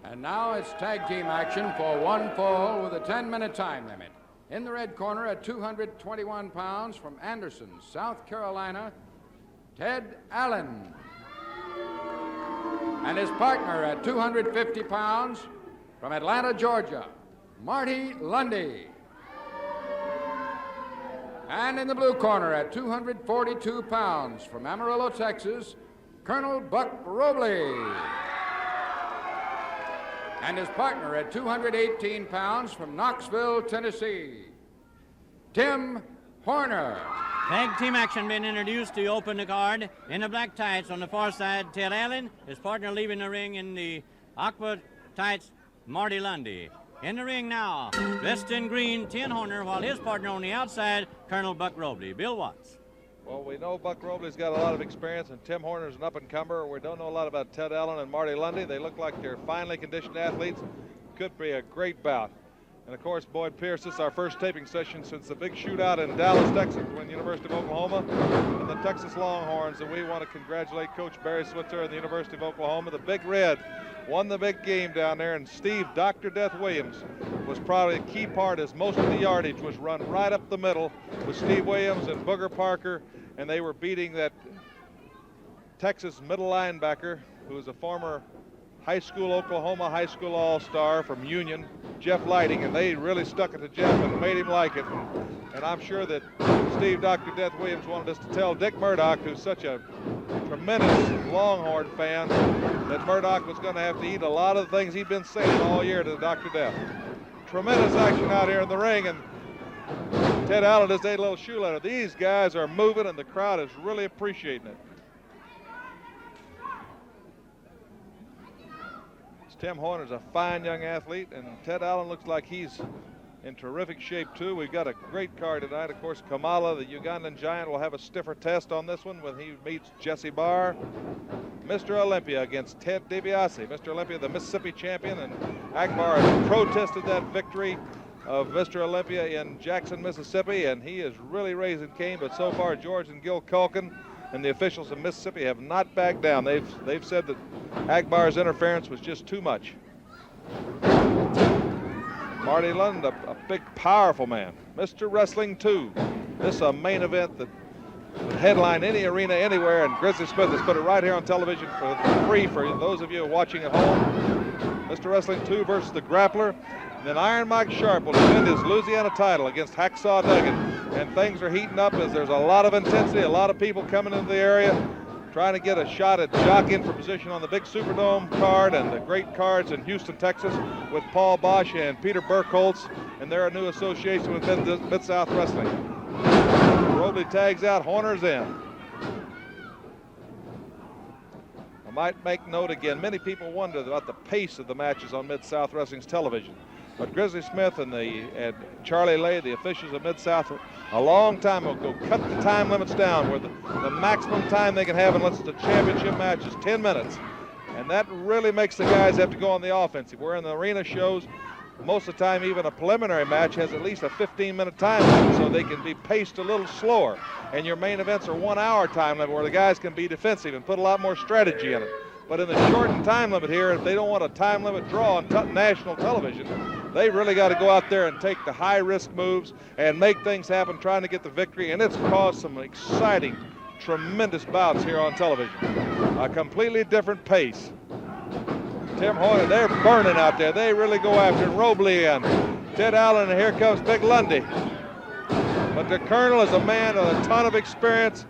And now it's tag team action for one fall with a 10-minute time limit. In the red corner at 221 pounds from Anderson, South Carolina, Ted Allen. And his partner at 250 pounds from Atlanta, Georgia, Marty Lunde. And in the blue corner at 242 pounds from Amarillo, Texas, Colonel Buck Robley. And his partner at 218 pounds from Knoxville, Tennessee, Tim Horner. Tag team action being introduced to open the card. In the black tights on the far side, Ted Allen. His partner leaving the ring in the aqua tights, Marty Lunde. In the ring now, dressed in green, Tim Horner, while his partner on the outside, Colonel Buck Robley. Bill Watts. Well, we know Buck Robley's got a lot of experience, and Tim Horner's an up-and-comer. We don't know a lot about Ted Allen and Marty Lunde. They look like they're finely conditioned athletes. Could be a great bout. And, of course, Boyd Pierce, this is our first taping session since the big shootout in Dallas, Texas, when University of Oklahoma and the Texas Longhorns. And we want to congratulate Coach Barry Switzer and the University of Oklahoma. The Big Red won the big game down there, and Steve Dr. Death Williams was probably a key part, as most of the yardage was run right up the middle with Steve Williams and Booger Parker, and they were beating that Texas middle linebacker who was a former Oklahoma high school all-star from Union, Jeff Lighting, and they really stuck it to Jeff and made him like it. And I'm sure that Steve Dr. Death Williams wanted us to tell Dick Murdoch, who's such a tremendous Longhorn fan, that Murdoch was going to have to eat a lot of the things he'd been saying all year to Dr. Death. Tremendous action out here in the ring, and Ted Allen just ate a little shoe leather. These guys are moving, and the crowd is really appreciating it. Tim Horner's a fine young athlete, and Ted Allen looks like he's in terrific shape too. We've got a great card tonight. Of course, Kamala, the Ugandan giant, will have a stiffer test on this one when he meets Jesse Barr. Mr. Olympia against Ted DiBiase. Mr. Olympia, the Mississippi champion, and Akbar has protested that victory of Mr. Olympia in Jackson, Mississippi, and he is really raising Cain. But so far, George and Gil Culkin and the officials of Mississippi have not backed down. They've said that Akbar's interference was just too much. Marty Lunde, a big, powerful man. Mr. Wrestling 2. This is a main event that would headline any arena anywhere, and Grizzly Smith has put it right here on television for free for those of you watching at home. Mr. Wrestling 2 versus the Grappler. And then Iron Mike Sharp will defend his Louisiana title against Hacksaw Duggan. And things are heating up as there's a lot of intensity, a lot of people coming into the area, trying to get a shot at jockeying for position on the big Superdome card and the great cards in Houston, Texas, with Paul Bosch and Peter Burkholz and their new association with Mid-South Wrestling. Robley tags out, Horner's in. I might make note again, many people wonder about the pace of the matches on Mid-South Wrestling's television. But Grizzly Smith and Charlie Lay, the officials of Mid-South, a long time ago, cut the time limits down where the maximum time they can have unless it's a championship match is 10 minutes. And that really makes the guys have to go on the offensive. Where in the arena shows, most of the time even a preliminary match has at least a 15-minute time limit, so they can be paced a little slower. And your main events are 1 hour time limit where the guys can be defensive and put a lot more strategy in it. But in the shortened time limit here, if they don't want a time limit draw on national television, they really got to go out there and take the high-risk moves and make things happen, trying to get the victory. And it's caused some exciting, tremendous bouts here on television. A completely different pace. Tim Horner, they're burning out there. They really go after it. Robley and Ted Allen, and here comes Big Lunde. But the Colonel is a man with a ton of experience.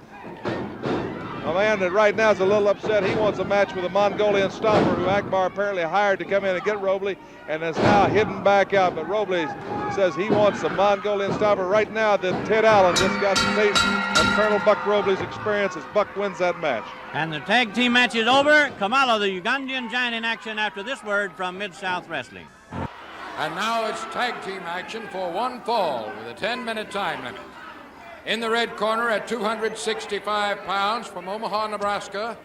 A man that right now is a little upset. He wants a match with a Mongolian stomper who Akbar apparently hired to come in and get Robley, and is now hidden back out. But Robley says he wants a Mongolian stomper right now. That Ted Allen just got the taste of Colonel Buck Robley's experience as Buck wins that match. And the tag team match is over. Kamala, the Ugandan giant, in action after this word from Mid-South Wrestling. And now it's tag team action for one fall with a 10-minute time limit. In the red corner at 265 pounds from Omaha, Nebraska,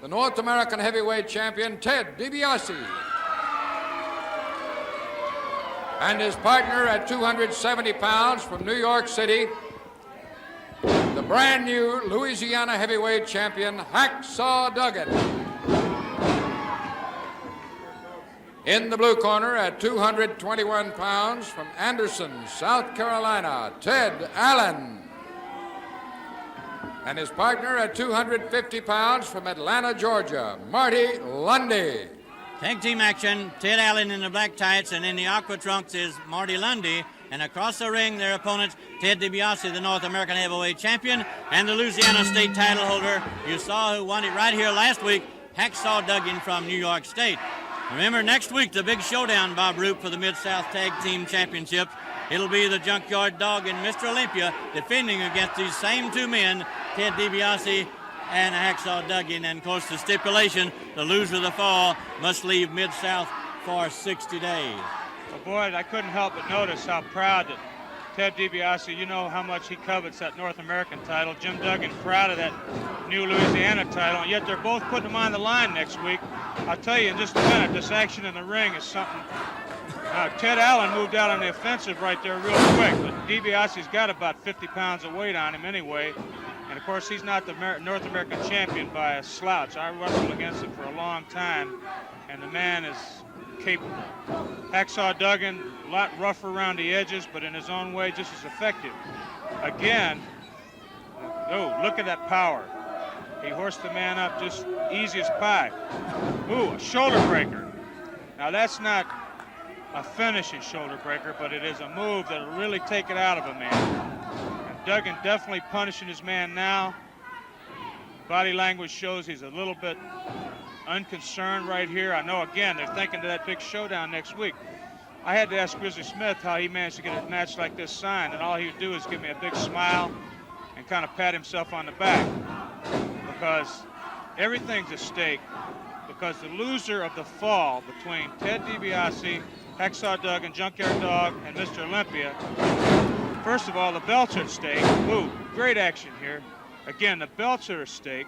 the North American heavyweight champion, Ted DiBiase. And his partner at 270 pounds from New York City, the brand new Louisiana heavyweight champion, Hacksaw Duggan. In the blue corner at 221 pounds from Anderson, South Carolina, Ted Allen. And his partner at 250 pounds from Atlanta, Georgia, Marty Lunde. Tag team action, Ted Allen in the black tights, and in the aqua trunks is Marty Lunde. And across the ring, their opponents, Ted DiBiase, the North American heavyweight champion, and the Louisiana State title holder. You saw who won it right here last week, Hacksaw Duggan from New York State. Remember, next week, the big showdown, Bob Roop, for the Mid-South Tag Team Championship. It'll be the Junkyard Dog and Mr. Olympia defending against these same two men, Ted DiBiase and Hacksaw Duggan. And, of course, the stipulation, the loser of the fall must leave Mid-South for 60 days. Well, Boyd, I couldn't help but notice how proud that Ted DiBiase, you know how much he covets that North American title. Jim Duggan proud of that new Louisiana title, and yet they're both putting them on the line next week. I'll tell you in just a minute, this action in the ring is something. Ted Allen moved out on the offensive right there real quick, but DiBiase's got about 50 pounds of weight on him anyway. And, of course, he's not the North American champion by a slouch. I wrestled against him for a long time, and the man is capable. Hacksaw Duggan, a lot rougher around the edges, but in his own way, just as effective. Again, oh, look at that power. He horsed the man up just easy as pie. Ooh, a shoulder breaker. Now, that's not a finishing shoulder breaker, but it is a move that'll really take it out of a man. And Duggan definitely punishing his man now. Body language shows he's a little bit unconcerned right here. I know, again, they're thinking of that big showdown next week. I had to ask Grizzly Smith how he managed to get a match like this signed, and all he would do is give me a big smile and kind of pat himself on the back, because everything's at stake, because the loser of the fall between Ted DiBiase, Hacksaw Duggan, Junkyard Dog, and Mr. Olympia, first of all, the belts are at stake. Ooh, great action here. Again, the belts are at stake.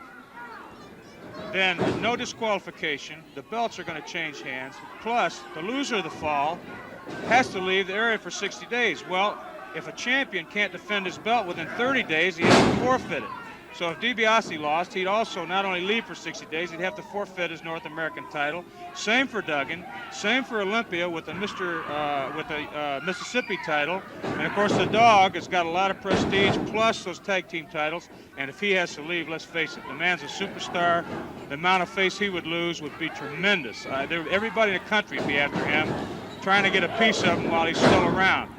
Then no disqualification. The belts are going to change hands. Plus, the loser of the fall has to leave the area for 60 days. Well, if a champion can't defend his belt within 30 days, he has to forfeit it. So if DiBiase lost, he'd also not only leave for 60 days, he'd have to forfeit his North American title. Same for Duggan. Same for Olympia with the Mississippi title. And of course, the Dog has got a lot of prestige, plus those tag team titles. And if he has to leave, let's face it, the man's a superstar. The amount of face he would lose would be tremendous. Everybody in the country would be after him, trying to get a piece of him while he's still around.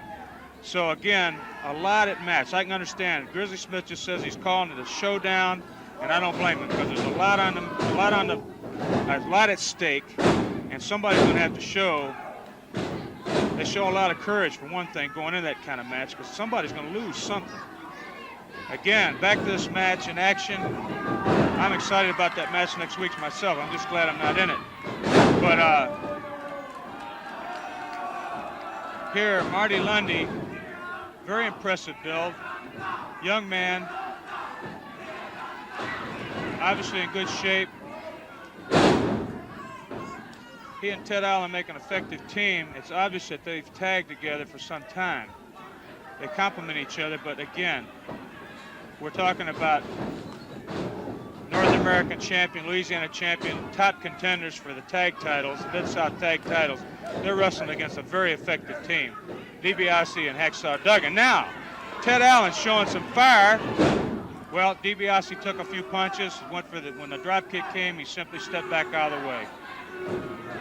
So again, a lot at match. I can understand. Grizzly Smith just says he's calling it a showdown, and I don't blame him, because there's a lot at stake, and somebody's going to have to show. They show a lot of courage for one thing going into that kind of match, because somebody's going to lose something. Again, back to this match in action. I'm excited about that match next week myself. I'm just glad I'm not in it. But here, Marty Lunde. Very impressive build. Young man. Obviously in good shape. He and Ted Allen make an effective team. It's obvious that they've tagged together for some time. They complement each other, but again, we're talking about North American champion, Louisiana champion, top contenders for the tag titles, Mid-South tag titles. They're wrestling against a very effective team. DiBiase and Hacksaw Duggan. Now, Ted Allen showing some fire. Well, DiBiase took a few punches. Went for when the drop kick came, he simply stepped back out of the way.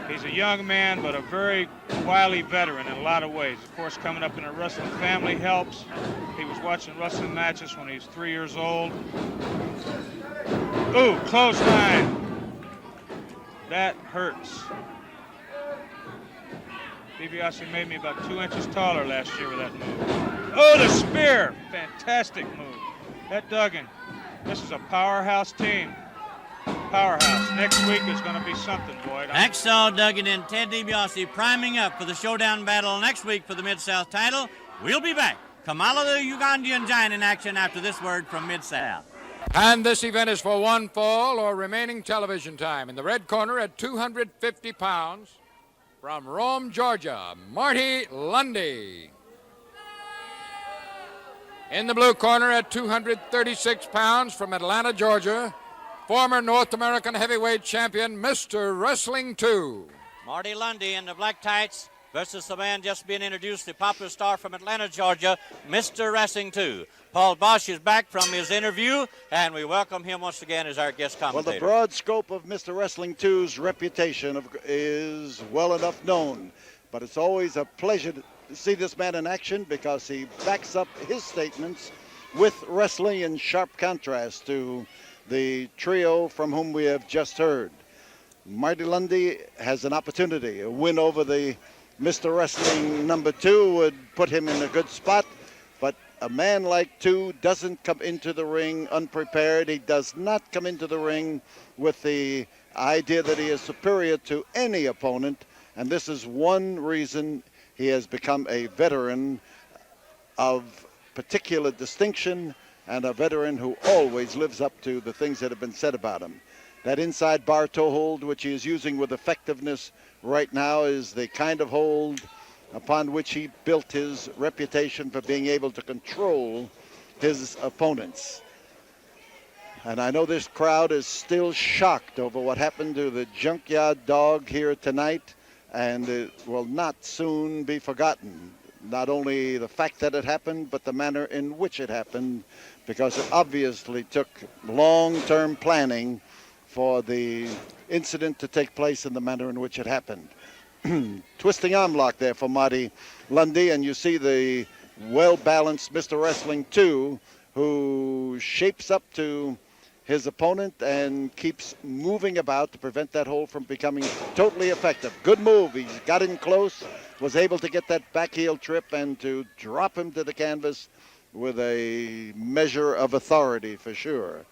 He's a young man, but a very wily veteran in a lot of ways. Of course, coming up in a wrestling family helps. He was watching wrestling matches when he was 3 years old. Ooh, clothesline. That hurts. DiBiase made me about 2 inches taller last year with that move. Oh, the spear! Fantastic move. That Duggan, this is a powerhouse team. Powerhouse. Next week is going to be something, Boyd. Hacksaw Duggan and Ted DiBiase priming up for the showdown battle next week for the Mid-South title. We'll be back. Kamala the Ugandan Giant in action after this word from Mid-South. And this event is for one fall or remaining television time. In the red corner at 250 pounds, from Rome, Georgia, Marty Lunde. In the blue corner at 236 pounds, from Atlanta, Georgia, former North American heavyweight champion, Mr. Wrestling 2, Marty Lunde in the black tights versus the man just being introduced, the popular star from Atlanta, Georgia, Mr. Wrestling 2. Paul Bosch is back from his interview, and we welcome him once again as our guest commentator. Well, the broad scope of Mr. Wrestling 2's reputation is well enough known, but it's always a pleasure to see this man in action because he backs up his statements with wrestling in sharp contrast to the trio from whom we have just heard. Marty Lunde has an opportunity. A win over the Mr. Wrestling number 2 would put him in a good spot, but a man like 2 doesn't come into the ring unprepared. He does not come into the ring with the idea that he is superior to any opponent, and this is one reason he has become a veteran of particular distinction and a veteran who always lives up to the things that have been said about him. That inside bar toe hold, which he is using with effectiveness right now, is the kind of hold upon which he built his reputation for being able to control his opponents. And I know this crowd is still shocked over what happened to the Junkyard dog here tonight, and it will not soon be forgotten. Not only the fact that it happened, but the manner in which it happened, because it obviously took long-term planning for the incident to take place in the manner in which it happened. Twisting arm lock there for Marty Lunde, and you see the well-balanced Mr. Wrestling 2, who shapes up to his opponent and keeps moving about to prevent that hold from becoming totally effective. Good move. He's got in close, was able to get that back heel trip and to drop him to the canvas with a measure of authority for sure.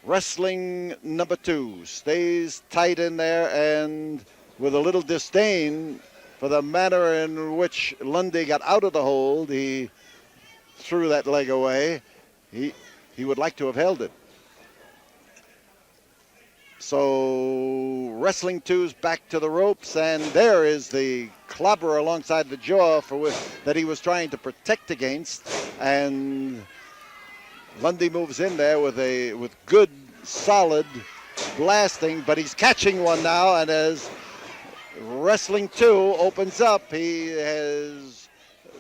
Wrestling number 2 stays tight in there, and with a little disdain for the manner in which Lunde got out of the hold, he threw that leg away. He would like to have held it. So Wrestling 2's back to the ropes, and there is the clobber alongside the jaw that he was trying to protect against, and Lunde moves in there with good, solid blasting, but he's catching one now, and as Wrestling 2 opens up, he is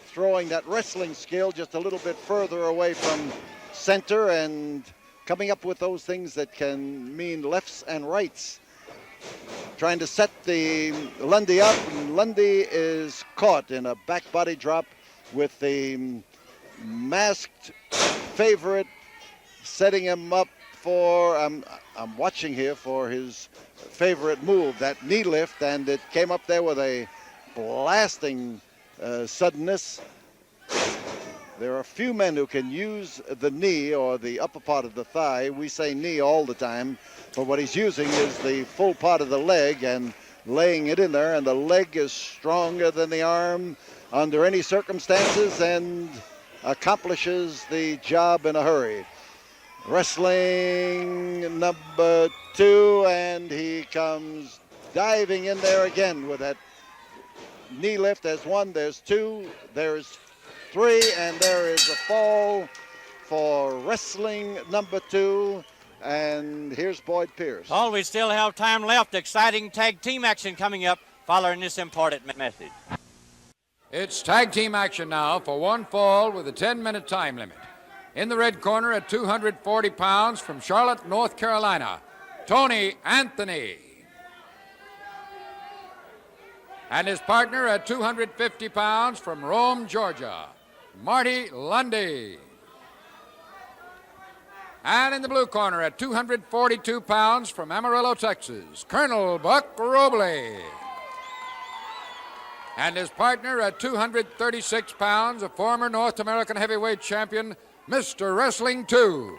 throwing that wrestling skill just a little bit further away from center and coming up with those things that can mean lefts and rights. Trying to set the Lunde up, and Lunde is caught in a back body drop with the masked favorite setting him up for, I'm watching here for his favorite move, that knee lift, and it came up there with a blasting suddenness. There are few men who can use the knee or the upper part of the thigh. We say knee all the time, but what he's using is the full part of the leg and laying it in there, and the leg is stronger than the arm under any circumstances and accomplishes the job in a hurry. Wrestling number 2, and he comes diving in there again with that knee lift. There's 1, there's 2, there's 3, and there is a fall for Wrestling number 2. And here's Boyd Pierce. Oh, we still have time left. Exciting tag team action coming up following this important message. It's tag team action now for one fall with a 10-minute time limit. In the red corner at 240 pounds from Charlotte, North Carolina, Tony Anthony. And his partner at 250 pounds from Rome, Georgia, Marty Lunde. And in the blue corner at 242 pounds from Amarillo, Texas, Colonel Buck Robley. And his partner at 236 pounds, a former North American heavyweight champion, Mr. Wrestling 2.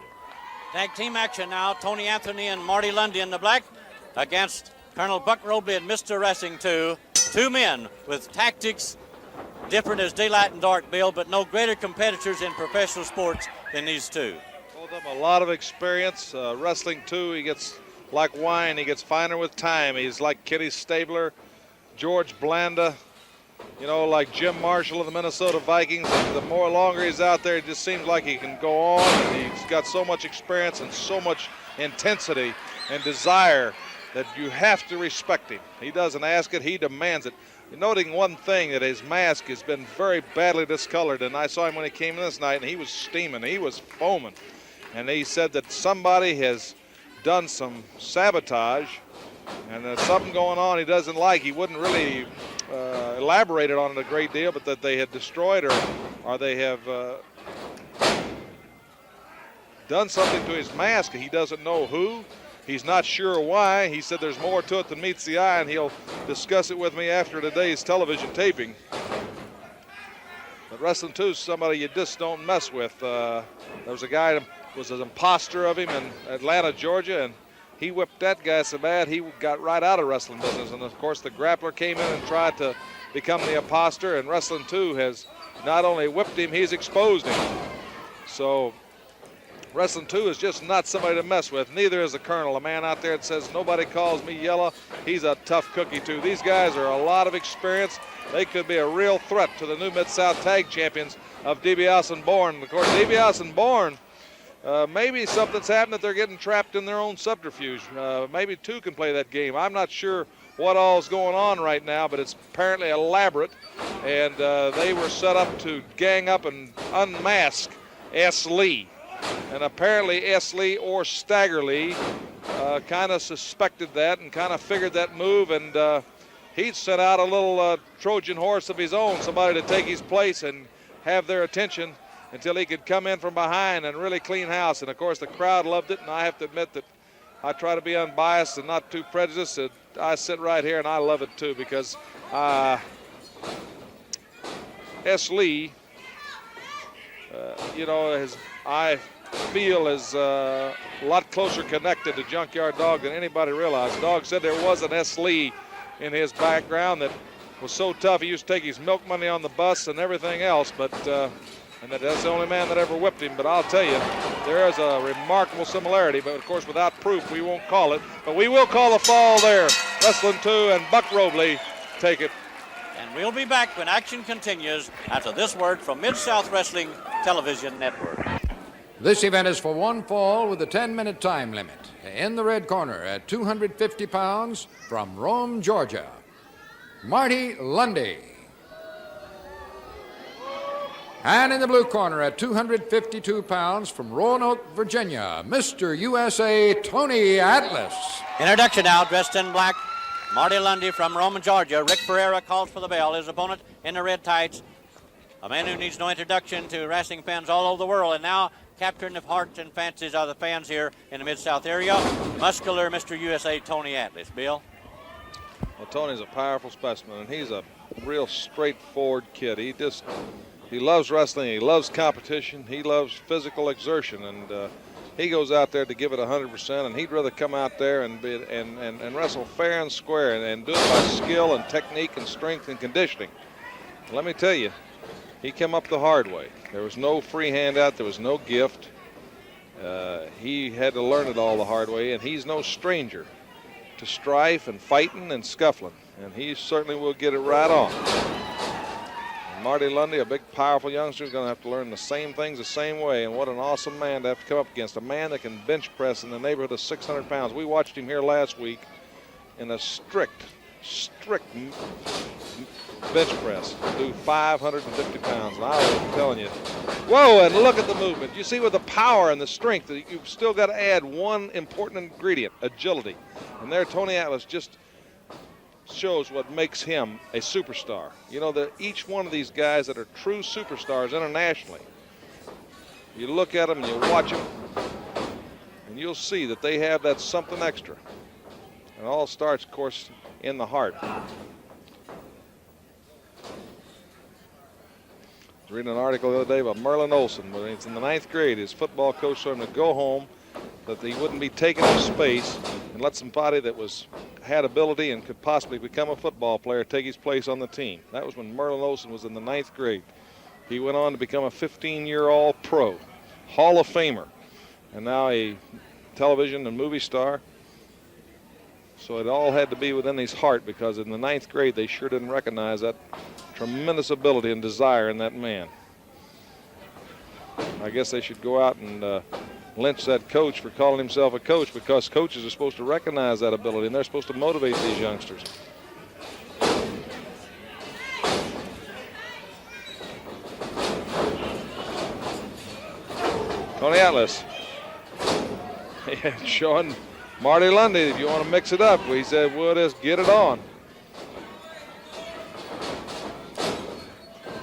Tag team action now. Tony Anthony and Marty Lunde in the black against Colonel Buck Robley and Mr. Wrestling 2. 2 men with tactics different as daylight and dark, Bill, but no greater competitors in professional sports than these 2. Both of them a lot of experience. Wrestling 2, he gets like wine. He gets finer with time. He's like Kitty Stabler, George Blanda, you know, like Jim Marshall of the Minnesota Vikings. The more longer he's out there, it just seems like he can go on, and he's got so much experience and so much intensity and desire that you have to respect him. He doesn't ask it, he demands it. Noting one thing, that his mask has been very badly discolored, and I saw him when he came in this night, and he was steaming, he was foaming. And he said that somebody has done some sabotage, and there's something going on he doesn't like. He wouldn't really elaborate on it a great deal, but that they had destroyed or they have done something to his mask. He doesn't know who. He's not sure why. He said there's more to it than meets the eye, and he'll discuss it with me after today's television taping. But Wrestling 2 is somebody you just don't mess with. There was a guy that was an imposter of him in Atlanta, Georgia, and he whipped that guy so bad he got right out of wrestling business. And of course the Grappler came in and tried to become the imposter, and Wrestling 2 has not only whipped him, he's exposed him. So Wrestling 2 is just not somebody to mess with. Neither is the Colonel, a man out there that says nobody calls me yellow. He's a tough cookie too. These guys are a lot of experience. They could be a real threat to the new Mid-South Tag Champions of DiBiase and Bourne. Of course, DiBiase and Bourne, maybe something's happened that they're getting trapped in their own subterfuge. Maybe two can play that game. I'm not sure what all is going on right now, but it's apparently elaborate. And they were set up to gang up and unmask S. Lee. And apparently S. Lee or Stagger Lee kind of suspected that and kind of figured that move, and he'd sent out a little Trojan horse of his own, somebody to take his place and have their attention until he could come in from behind and really clean house. And of course the crowd loved it, and I have to admit that I try to be unbiased and not too prejudiced. I sit right here and I love it too, because S. Lee, I feel is a lot closer connected to Junkyard Dog than anybody realized. Dog said there was an S. Lee in his background that was so tough he used to take his milk money on the bus and everything else, but and that's the only man that ever whipped him. But I'll tell you, there is a remarkable similarity, but of course without proof we won't call it, but we will call the fall there. Wrestling 2 and Buck Robley take it. And we'll be back when action continues after this word from Mid-South Wrestling Television Network. This event is for one fall with a 10-minute time limit. In the red corner at 250 pounds from Rome, Georgia, Marty Lunde. And in the blue corner at 252 pounds from Roanoke, Virginia, Mr. USA Tony Atlas. Introduction now, dressed in black, Marty Lunde from Rome, Georgia. Rick Ferreira calls for the bell. His opponent in the red tights, a man who needs no introduction to wrestling fans all over the world, and now capturing the hearts and fancies of the fans here in the Mid-South area, muscular Mr. USA Tony Atlas. Bill? Well, Tony's a powerful specimen, and he's a real straightforward kid. He loves wrestling, he loves competition, he loves physical exertion, and he goes out there to give it 100%, and he'd rather come out there and wrestle fair and square and do it by skill and technique and strength and conditioning. Let me tell you, he came up the hard way. There was no free handout, there was no gift. He had to learn it all the hard way, and he's no stranger to strife and fighting and scuffling, and he certainly will get it right on. And Marty Lunde, a big, powerful youngster, is going to have to learn the same things the same way, and what an awesome man to have to come up against, a man that can bench press in the neighborhood of 600 pounds. We watched him here last week in a strict bench press, do 550 pounds, and I was telling you, whoa, and look at the movement. You see with the power and the strength, that you've still got to add one important ingredient, agility. And there Tony Atlas just shows what makes him a superstar. You know, each one of these guys that are true superstars internationally, you look at them and you watch them, and you'll see that they have that something extra. And it all starts, of course, in the heart. I was reading an article the other day about Merlin Olsen. When he's in the 9th grade, his football coach told him to go home, that he wouldn't be taken to space and let somebody that had ability and could possibly become a football player take his place on the team. That was when Merlin Olsen was in the 9th grade. He went on to become a 15-year All-Pro, Hall of Famer, and now a television and movie star. So it all had to be within his heart, because in the 9th grade they sure didn't recognize that tremendous ability and desire in that man. I guess they should go out and lynch that coach for calling himself a coach, because coaches are supposed to recognize that ability and they're supposed to motivate these youngsters. Tony Atlas showing Marty Lunde, if you want to mix it up, he said, we'll just get it on.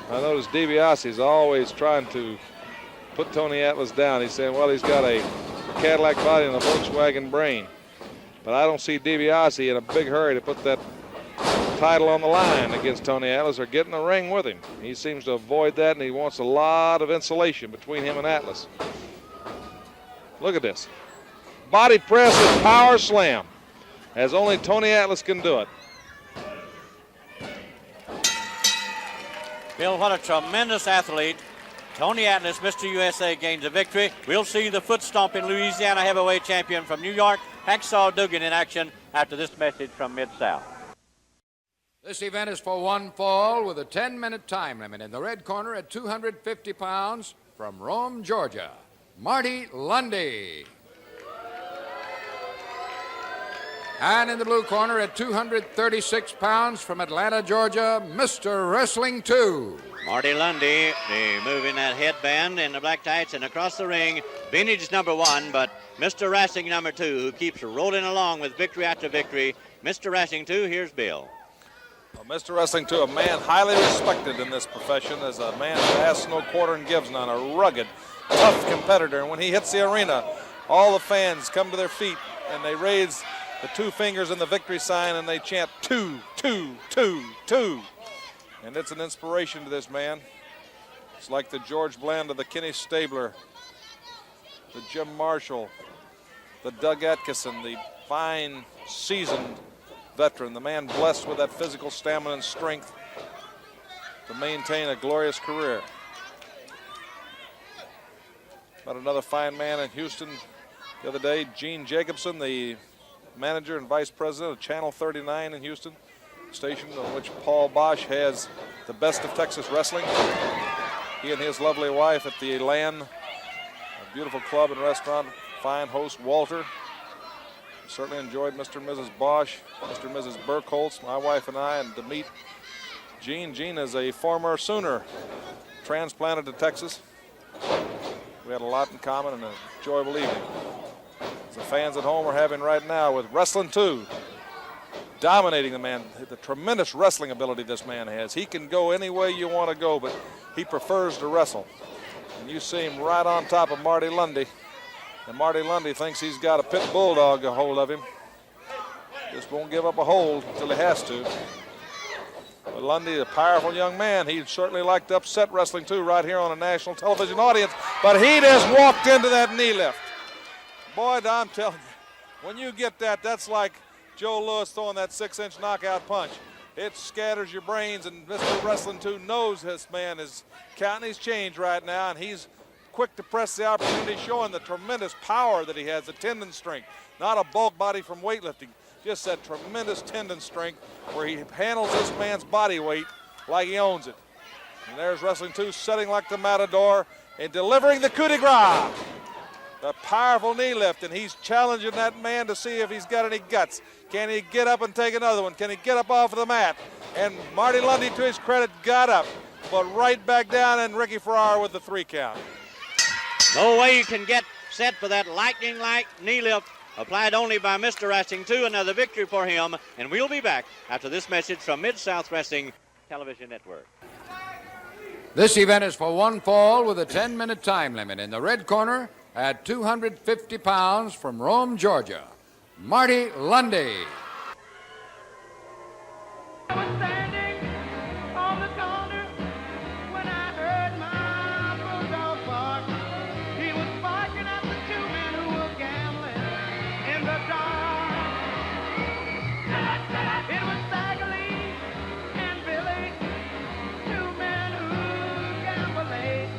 I notice DiBiase is always trying to put Tony Atlas down. He's saying, well, he's got a Cadillac body and a Volkswagen brain. But I don't see DiBiase in a big hurry to put that title on the line against Tony Atlas or get in the ring with him. He seems to avoid that, and he wants a lot of insulation between him and Atlas. Look at this. Body press and power slam, as only Tony Atlas can do it. Bill, what a tremendous athlete. Tony Atlas, Mr. USA, gains a victory. We'll see the foot stomping Louisiana heavyweight champion from New York, Hacksaw Duggan, in action after this message from Mid-South. This event is for one fall with a 10-minute time limit. In the red corner at 250 pounds from Rome, Georgia, Marty Lunde. And in the blue corner at 236 pounds from Atlanta, Georgia, Mr. Wrestling 2. Marty Lunde, moving that headband in the black tights and across the ring. Vintage number 1, but Mr. Wrestling number 2, who keeps rolling along with victory after victory. Mr. Wrestling 2, here's Bill. Well, Mr. Wrestling 2, a man highly respected in this profession, as a man who asks no quarter and gives none, a rugged, tough competitor. And when he hits the arena, all the fans come to their feet and they raise the 2 fingers in the victory sign and they chant 2, 2, 2, 2. And it's an inspiration to this man. It's like the George Bland of the Kinney Stabler, the Jim Marshall, the Doug Atkinson, the fine, seasoned veteran, the man blessed with that physical stamina and strength to maintain a glorious career. But another fine man in Houston the other day, Gene Jacobson, the manager and vice president of Channel 39 in Houston, station on which Paul Bosch has the best of Texas wrestling. He and his lovely wife at the Elan, a beautiful club and restaurant, fine host Walter. Certainly enjoyed Mr. and Mrs. Bosch, Mr. and Mrs. Burkholz, my wife and I, and to meet Gene. Gene is a former Sooner, transplanted to Texas. We had a lot in common and an enjoyable evening. As the fans at home are having right now with Wrestling 2, dominating the man, the tremendous wrestling ability this man has. He can go any way you want to go, but he prefers to wrestle. And you see him right on top of Marty Lunde. And Marty Lunde thinks he's got a pit bulldog a hold of him. Just won't give up a hold until he has to. But Lunde, a powerful young man, he'd certainly like to upset Wrestling 2 right here on a national television audience, but he just walked into that knee lift. Boy, I'm telling you, when you get that, that's like Joe Louis throwing that 6-inch knockout punch. It scatters your brains, and Mr. Wrestling 2 knows this man is counting his change right now, and he's quick to press the opportunity, showing the tremendous power that he has, the tendon strength. Not a bulk body from weightlifting, just that tremendous tendon strength where he handles this man's body weight like he owns it. And there's Wrestling 2 setting like the Matador and delivering the coup de grace. The powerful knee lift, and he's challenging that man to see if he's got any guts. Can he get up and take another one? Can he get up off of the mat? And Marty Lunde, to his credit, got up, but right back down, and Ricky Farrar with the 3 count. No way you can get set for that lightning-like knee lift applied only by Mr. Wrestling 2. Another victory for him, and we'll be back after this message from Mid-South Wrestling Television Network. This event is for one fall with a 10-minute time limit. In the red corner at 250 pounds from Rome, Georgia, Marty Lunde. I was standing on the corner when I heard my bulldog bark. He was barking at the 2 men who were gambling in the dark. It was Stagger and Billy, 2 men who gambled late.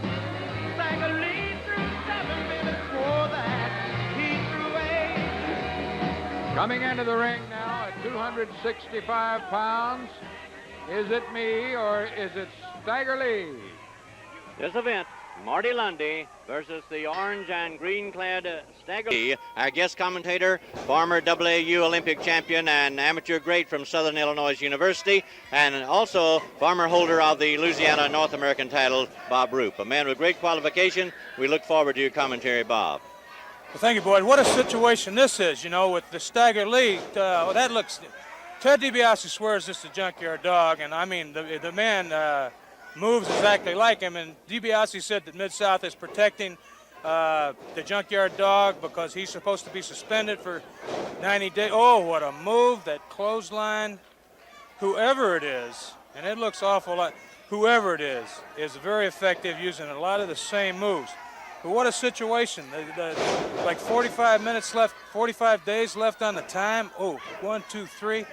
Stagger threw 7, Billy swore that he threw 8. Coming into the ring now at 265 pounds. Is it me or is it Stagger Lee? This event Marty Lunde versus the orange and green-clad Stagger. Our guest commentator, former WAU Olympic champion and amateur great from Southern Illinois University, and also former holder of the Louisiana North American title, Bob Roop. A man with great qualification. We look forward to your commentary, Bob. Well, thank you, Boyd. What a situation this is, you know, with the Stagger Lee. That looks... Ted DiBiase swears this is a Junkyard dog, and I mean, the man moves exactly like him, and DiBiase said that Mid-South is protecting the Junkyard dog because he's supposed to be suspended for 90 days. Oh, what a move, that clothesline. Whoever it is, and it looks awful like, whoever it is very effective using a lot of the same moves. But what a situation. Like 45 minutes left, 45 days left on the time. Oh, 1, 2, 3.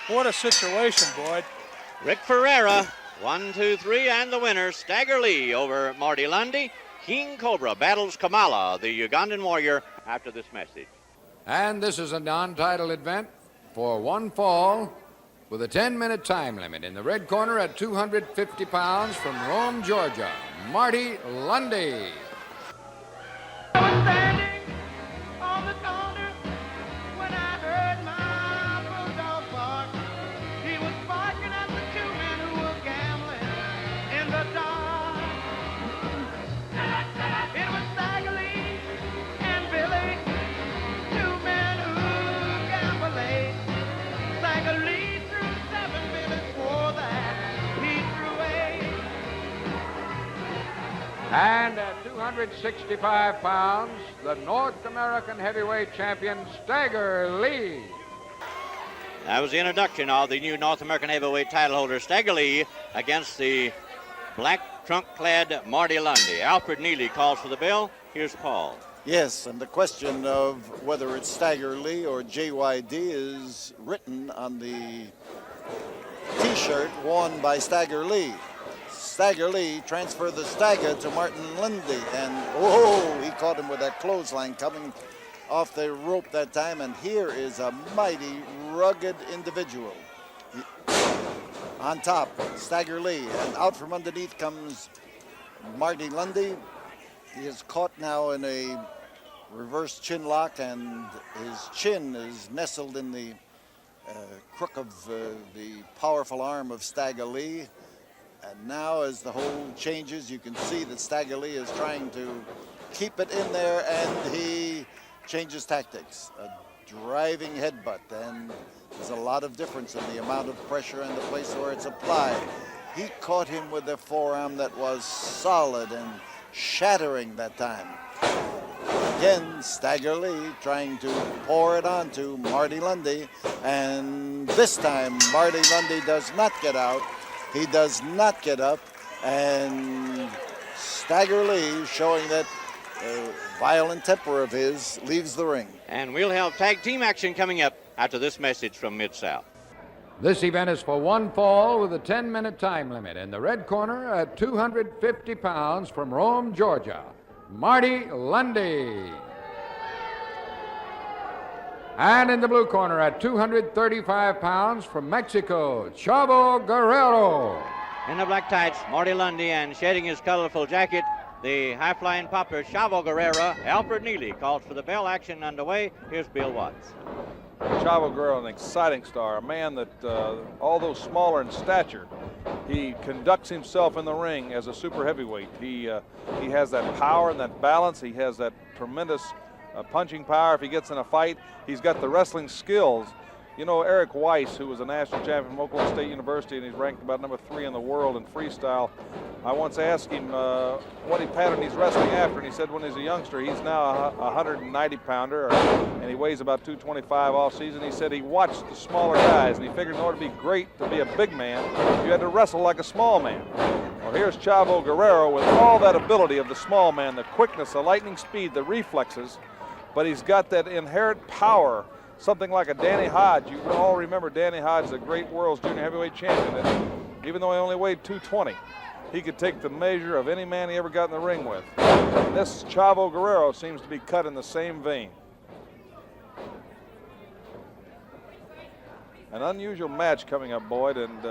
What a situation, Boyd. Rick Ferreira, 1, 2, 3, and the winner, Stagger Lee over Marty Lunde. King Cobra battles Kamala, the Ugandan warrior, after this message. And this is a non-title event for one fall with a 10-minute time limit. In the red corner at 250 pounds from Rome, Georgia, Marty Lunde. I was standing on the corner when I heard my bulldog bark. He was barking at the two men who were gambling in the dark. It was Stagger Lee and Billy, two men who gamble late. Stagger Lee threw 7, Billy swore that he threw 8. And at 265 pounds, the North American heavyweight champion, Stagger Lee. That was the introduction of the new North American heavyweight title holder, Stagger Lee, against the black trunk-clad Marty Lunde. Alfred Neely calls for the bell. Here's Paul. Yes, and the question of whether it's Stagger Lee or JYD is written on the T-shirt worn by Stagger Lee. Stagger Lee transferred the stagger to Martin Lunde, and oh, he caught him with that clothesline coming off the rope that time, and here is a mighty rugged individual. On top, Stagger Lee, and out from underneath comes Marty Lunde. He is caught now in a reverse chin lock, and his chin is nestled in the crook of the powerful arm of Stagger Lee. And now as the hold changes, you can see that Stagger Lee is trying to keep it in there, and he changes tactics. A driving headbutt, and there's a lot of difference in the amount of pressure and the place where it's applied. He caught him with a forearm that was solid and shattering that time. Again, Stagger Lee trying to pour it on to Marty Lunde, and this time Marty Lunde does not get out. He does not get up, and Stagger Lee, showing that violent temper of his, leaves the ring. And we'll have tag team action coming up after this message from Mid-South. This event is for one fall with a 10-minute time limit. In the red corner at 250 pounds from Rome, Georgia, Marty Lunde. And in the blue corner at 235 pounds from Mexico, Chavo Guerrero. In the black tights, Marty Lunde, and shedding his colorful jacket, the high-flying popper, Chavo Guerrero. Alfred Neely calls for the bell. Action underway. Here's Bill Watts. Chavo Guerrero, an exciting star, a man that, although smaller in stature, he conducts himself in the ring as a super heavyweight. He has that power and that balance. He has that tremendous punching power if he gets in a fight. He's got the wrestling skills. You know, Eric Weiss, who was a national champion from Oklahoma State University, and he's ranked about number 3 in the world in freestyle. I once asked him what pattern he's wrestling after, and he said when he's a youngster, he's now a 190-pounder, and he weighs about 225 all season. He said he watched the smaller guys, and he figured in order to be great, to be a big man, you had to wrestle like a small man. Well, here's Chavo Guerrero with all that ability of the small man, the quickness, the lightning speed, the reflexes, but he's got that inherent power, something like a Danny Hodge. You all remember Danny Hodge, the great world's junior heavyweight champion, and even though he only weighed 220, he could take the measure of any man he ever got in the ring with. And this Chavo Guerrero seems to be cut in the same vein. An unusual match coming up, Boyd, and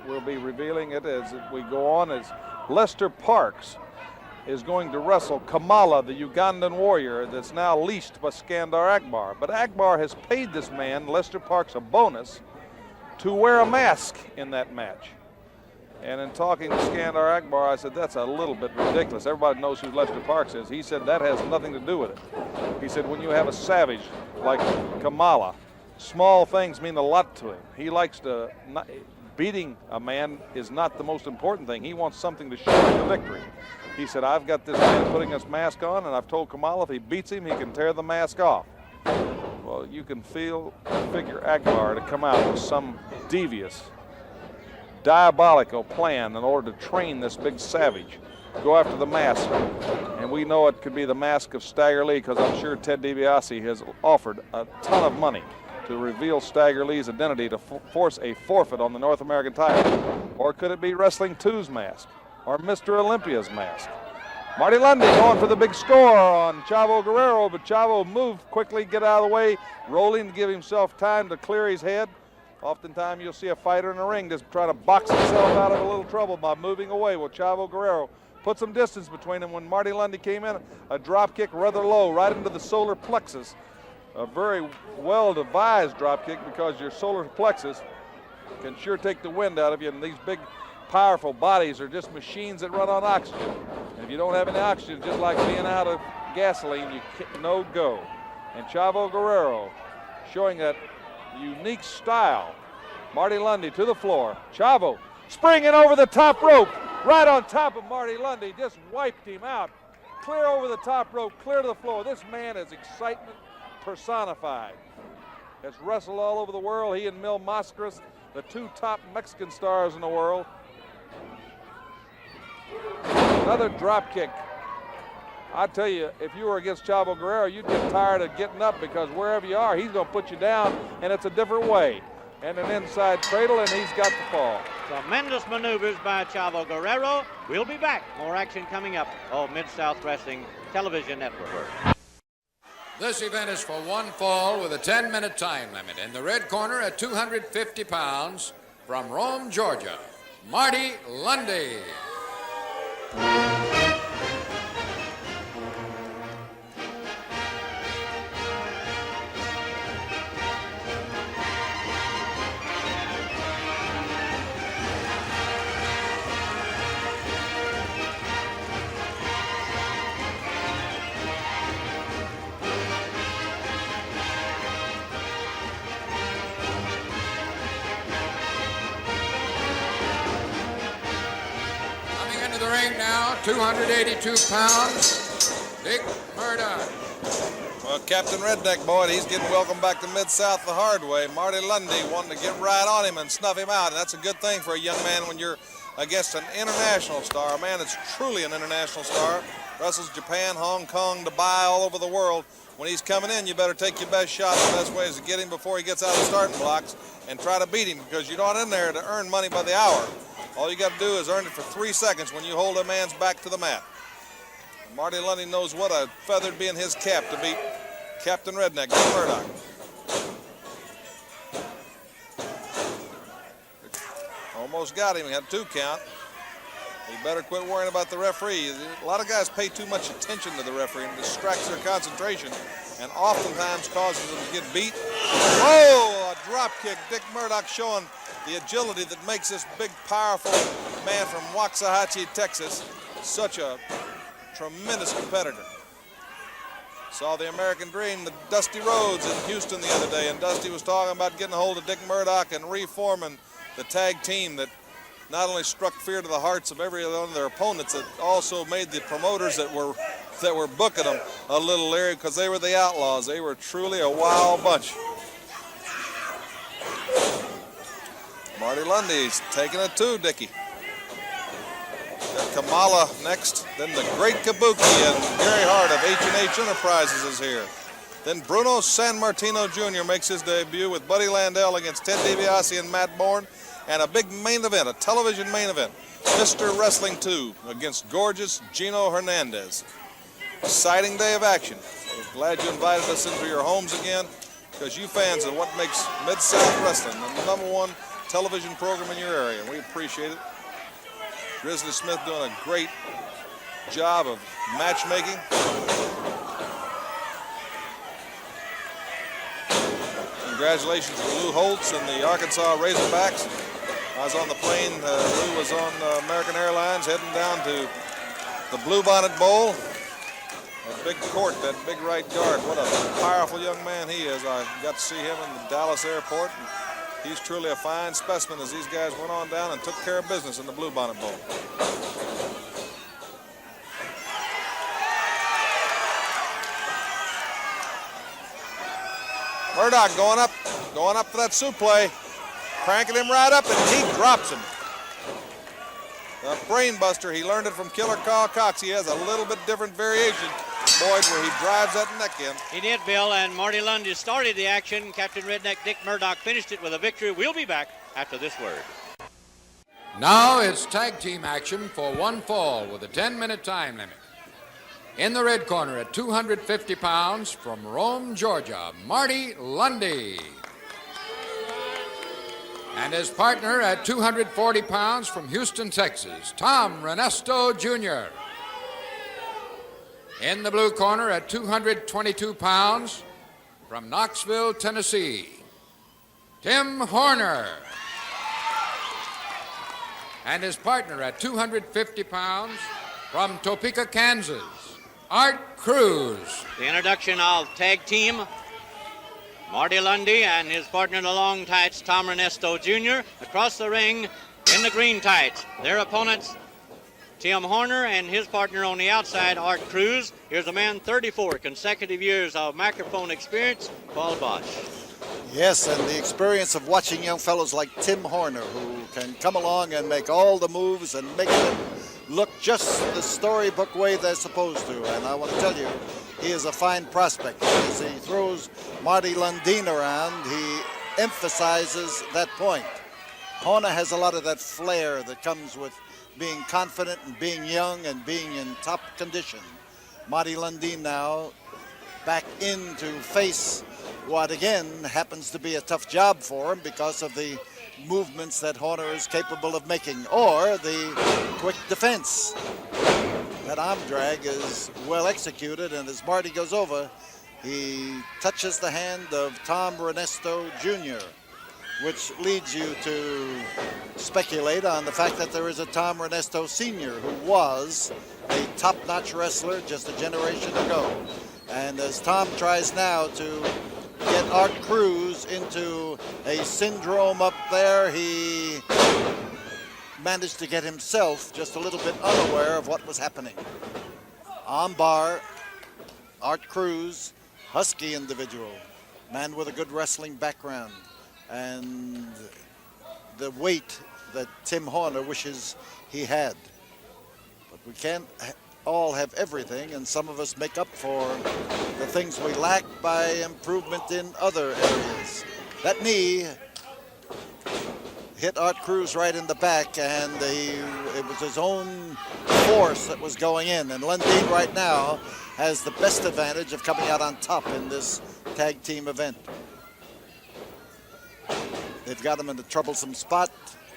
we'll be revealing it as we go on. As Lester Parks is going to wrestle Kamala, the Ugandan warrior that's now leased by Skandar Akbar. But Akbar has paid this man, Lester Parks, a bonus to wear a mask in that match. And in talking to Skandar Akbar, I said, that's a little bit ridiculous. Everybody knows who Lester Parks is. He said, that has nothing to do with it. He said, when you have a savage like Kamala, small things mean a lot to him. He likes to, beating a man is not the most important thing. He wants something to show him the victory. He said, I've got this man putting his mask on, and I've told Kamala if he beats him, he can tear the mask off. Well, you can figure Akbar to come out with some devious, diabolical plan in order to train this big savage, go after the mask. And we know it could be the mask of Stagger Lee, because I'm sure Ted DiBiase has offered a ton of money to reveal Stagger Lee's identity to force a forfeit on the North American title. Or could it be Wrestling 2's mask, or Mr. Olympia's mask? Marty Lunde going for the big score on Chavo Guerrero, but Chavo moved quickly, get out of the way, rolling to give himself time to clear his head. Oftentimes you'll see a fighter in the ring just try to box himself out of a little trouble by moving away. Well, Chavo Guerrero put some distance between them. When Marty Lunde came in, a drop kick rather low, right into the solar plexus. A very well-devised drop kick, because your solar plexus can sure take the wind out of you, and these big, powerful bodies are just machines that run on oxygen. And if you don't have any oxygen, just like being out of gasoline, you no go. And Chavo Guerrero showing that unique style. Marty Lunde to the floor. Chavo springing over the top rope, right on top of Marty Lunde, just wiped him out. Clear over the top rope, clear to the floor. This man is excitement personified. Has wrestled all over the world. He and Mil Mascaras, the two top Mexican stars in the world. Another drop kick. I tell you, if you were against Chavo Guerrero, you'd get tired of getting up, because wherever you are, he's going to put you down, and it's a different way. And an inside cradle, and he's got the fall. Tremendous maneuvers by Chavo Guerrero. We'll be back. More action coming up on Mid-South Wrestling Television Network. This event is for one fall with a 10-minute time limit. In the red corner at 250 pounds, from Rome, Georgia, Marty Lunde. The ring now, 282 pounds, Dick Murdoch. Well, Captain Redneck Boy, he's getting welcome back to Mid-South the hard way. Marty Lunde wanting to get right on him and snuff him out, and that's a good thing for a young man when you're against an international star, a man that's truly an international star. Wrestles Japan, Hong Kong, Dubai, all over the world. When he's coming in, you better take your best shot. The best way is to get him before he gets out of the starting blocks and try to beat him, because you're not in there to earn money by the hour. All you got to do is earn it for 3 seconds when you hold a man's back to the mat. Marty Lunde knows what a feather would be in his cap to beat Captain Redneck, Dick Murdoch. Almost got him. He had 2 count. He better quit worrying about the referee. A lot of guys pay too much attention to the referee, and distracts their concentration, and oftentimes causes them to get beat. Whoa, a drop kick. Dick Murdoch showing the agility that makes this big, powerful man from Waxahachie, Texas, such a tremendous competitor. Saw the American Dream, the Dusty Rhodes in Houston the other day, and Dusty was talking about getting a hold of Dick Murdoch and reforming the tag team that not only struck fear to the hearts of every one of their opponents, it also made the promoters that were booking them a little leery, because they were the Outlaws. They were truly a wild bunch. Marty Lunde's taking it too, Dickie. Got Kamala next, then the Great Kabuki, and Gary Hart of H&H Enterprises is here. Then Bruno San Martino Jr. makes his debut with Buddy Landel against Ted DiBiase and Matt Bourne, and a big main event, a television main event. Mr. Wrestling 2 against gorgeous Gino Hernandez. Exciting day of action. We're glad you invited us into your homes again, because you fans are what makes Mid-South Wrestling the #1 television program in your area, and we appreciate it. Grizzly Smith doing a great job of matchmaking. Congratulations to Lou Holtz and the Arkansas Razorbacks. I was on the plane. Lou was on American Airlines heading down to the Bluebonnet Bowl. That big court, that big right guard. What a powerful young man he is. I got to see him in the Dallas airport. He's truly a fine specimen as these guys went on down and took care of business in the Bluebonnet Bowl. Murdoch going up for that suplex, cranking him right up, and he drops him. The brain buster, he learned it from Killer Carl Cox. He has a little bit different variation, Boyd, where he drives that neck in. He did, Bill, and Marty Lunde started the action. Captain Redneck Dick Murdoch finished it with a victory. We'll be back after this word. Now it's tag team action for one fall with a 10-minute time limit. In the red corner at 250 pounds from Rome, Georgia, Marty Lunde. And his partner at 240 pounds from Houston, Texas, Tom Renesto Jr. In the blue corner at 222 pounds from Knoxville, Tennessee, Tim Horner. And his partner at 250 pounds from Topeka, Kansas, Art Cruz. The introduction of tag team, Marty Lunde and his partner in the long tights, Tom Renesto Jr. Across the ring in the green tights. Their opponents, Tim Horner and his partner on the outside, Art Cruz. Here's a man, 34 consecutive years of microphone experience, Paul Bosch. Yes, and the experience of watching young fellows like Tim Horner, who can come along and make all the moves and make them look just the storybook way they're supposed to. And I want to tell you, he is a fine prospect. As he throws Marty Lunde around, he emphasizes that point. Horner has a lot of that flair that comes with being confident and being young and being in top condition. Marty Lunde now back in to face what again happens to be a tough job for him because of the movements that Horner is capable of making, or the quick defense. That arm drag is well executed, and as Marty goes over, he touches the hand of Tom Renesto Jr., which leads you to speculate on the fact that there is a Tom Renesto Sr. who was a top-notch wrestler just a generation ago. And as Tom tries now to get Art Cruz into a syndrome up there, he managed to get himself just a little bit unaware of what was happening. Arm bar, Art Cruz, husky individual, man with a good wrestling background, and the weight that Tim Horner wishes he had. But we can't all have everything, and some of us make up for the things we lack by improvement in other areas. That knee hit Art Cruz right in the back, and it was his own force that was going in. And Lunde right now has the best advantage of coming out on top in this tag team event. They've got him in a troublesome spot,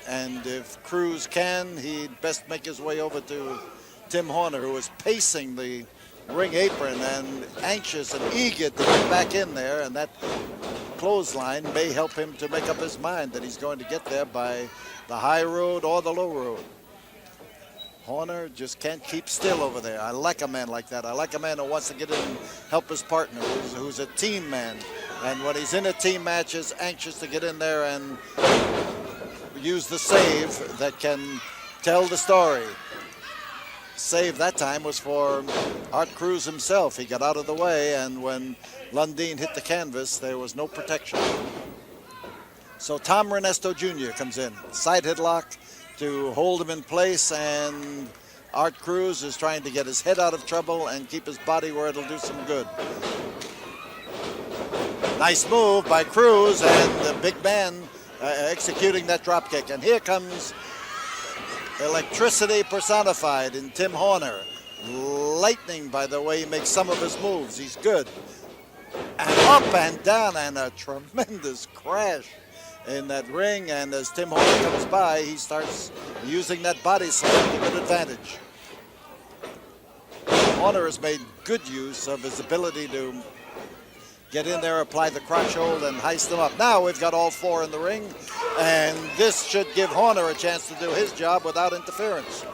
and if Cruz can, he'd best make his way over to Tim Horner, who is pacing the ring apron and anxious and eager to get back in there, and that clothesline may help him to make up his mind that he's going to get there by the high road or the low road. Horner just can't keep still over there. I like a man like that. I like a man who wants to get in and help his partner, who's a team man. And when he's in a team match, is anxious to get in there and use the save that can tell the story. Save that time was for Art Cruz himself. He got out of the way, and when Lunde hit the canvas, there was no protection. So Tom Renesto Jr. comes in, side headlock to hold him in place, and Art Cruz is trying to get his head out of trouble and keep his body where it'll do some good. Nice move by Cruz, and the big man executing that drop kick. And here comes electricity personified in Tim Horner. Lightning by the way he makes some of his moves. He's good. And up and down, and a tremendous crash in that ring. And as Tim Horner comes by, he starts using that body slam to good advantage. Horner has made good use of his ability to get in there, apply the crotch hold, and heist them up. Now we've got all four in the ring, and this should give Horner a chance to do his job without interference.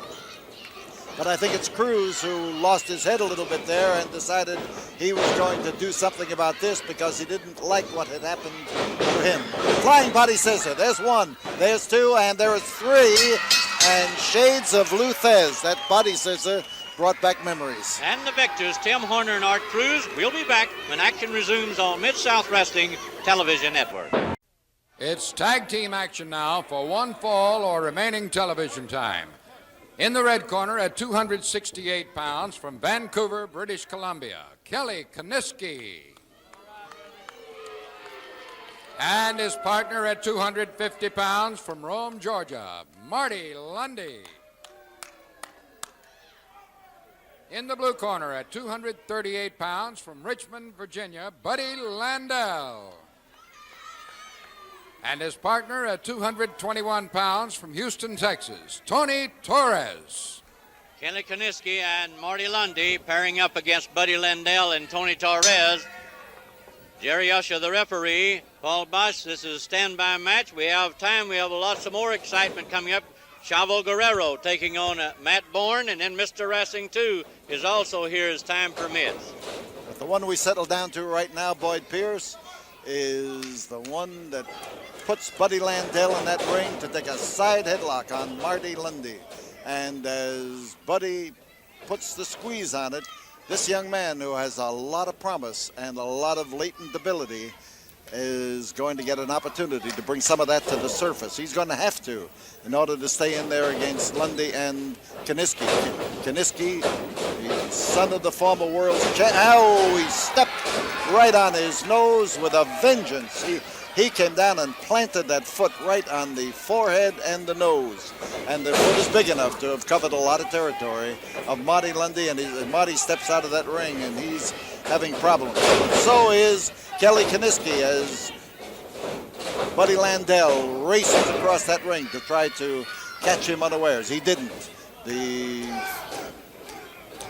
But I think it's Cruz who lost his head a little bit there and decided he was going to do something about this because he didn't like what had happened to him. Flying body scissor. There's one, there's two, and there is three. And shades of Luthez. That body scissor brought back memories. And the victors, Tim Horner and Art Cruz, will be back when action resumes on Mid-South Wrestling Television Network. It's tag team action now for one fall or remaining television time. In the red corner at 268 pounds from Vancouver, British Columbia, Kelly Kiniski. And his partner at 250 pounds from Rome, Georgia, Marty Lunde. In the blue corner at 238 pounds from Richmond, Virginia, Buddy Landel. And his partner at 221 pounds from Houston, Texas, Tony Torres. Kelly Kiniski and Marty Lunde pairing up against Buddy Landel and Tony Torres. Jerry Usher, the referee. Paul Bosch, this is a standby match. We have time. We have lots of more excitement coming up. Chavo Guerrero taking on Matt Bourne, and then Mr. Wrestling 2 is also here as time permits. But the one we settle down to right now, Boyd Pierce, is the one that puts Buddy Landel in that ring to take a side headlock on Marty Lunde. And as Buddy puts the squeeze on it, this young man who has a lot of promise and a lot of latent ability is going to get an opportunity to bring some of that to the surface. He's going to have to in order to stay in there against Lunde and Kiniski. Kiniski, the son of the former world champion. Oh, he stepped right on his nose with a vengeance. He came down and planted that foot right on the forehead and the nose. And the foot is big enough to have covered a lot of territory of Marty Lunde, and Marty steps out of that ring and he's having problems. So is Kelly Kiniski as Buddy Landel races across that ring to try to catch him unawares. He didn't. The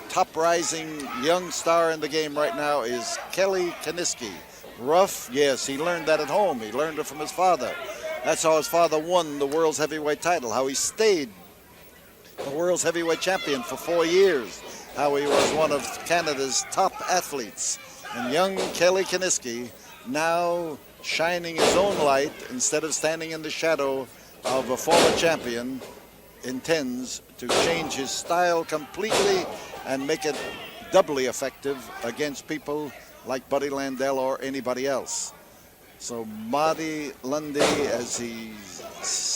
top rising young star in the game right now is Kelly Kiniski. Rough, yes, he learned that at home. He learned it from his father. That's how his father won the world's heavyweight title, how he stayed the world's heavyweight champion for 4 years, how he was one of Canada's top athletes. And young Kelly Kiniski, now shining his own light instead of standing in the shadow of a former champion, intends to change his style completely and make it doubly effective against people like Buddy Landel or anybody else. So Marty Lunde, as he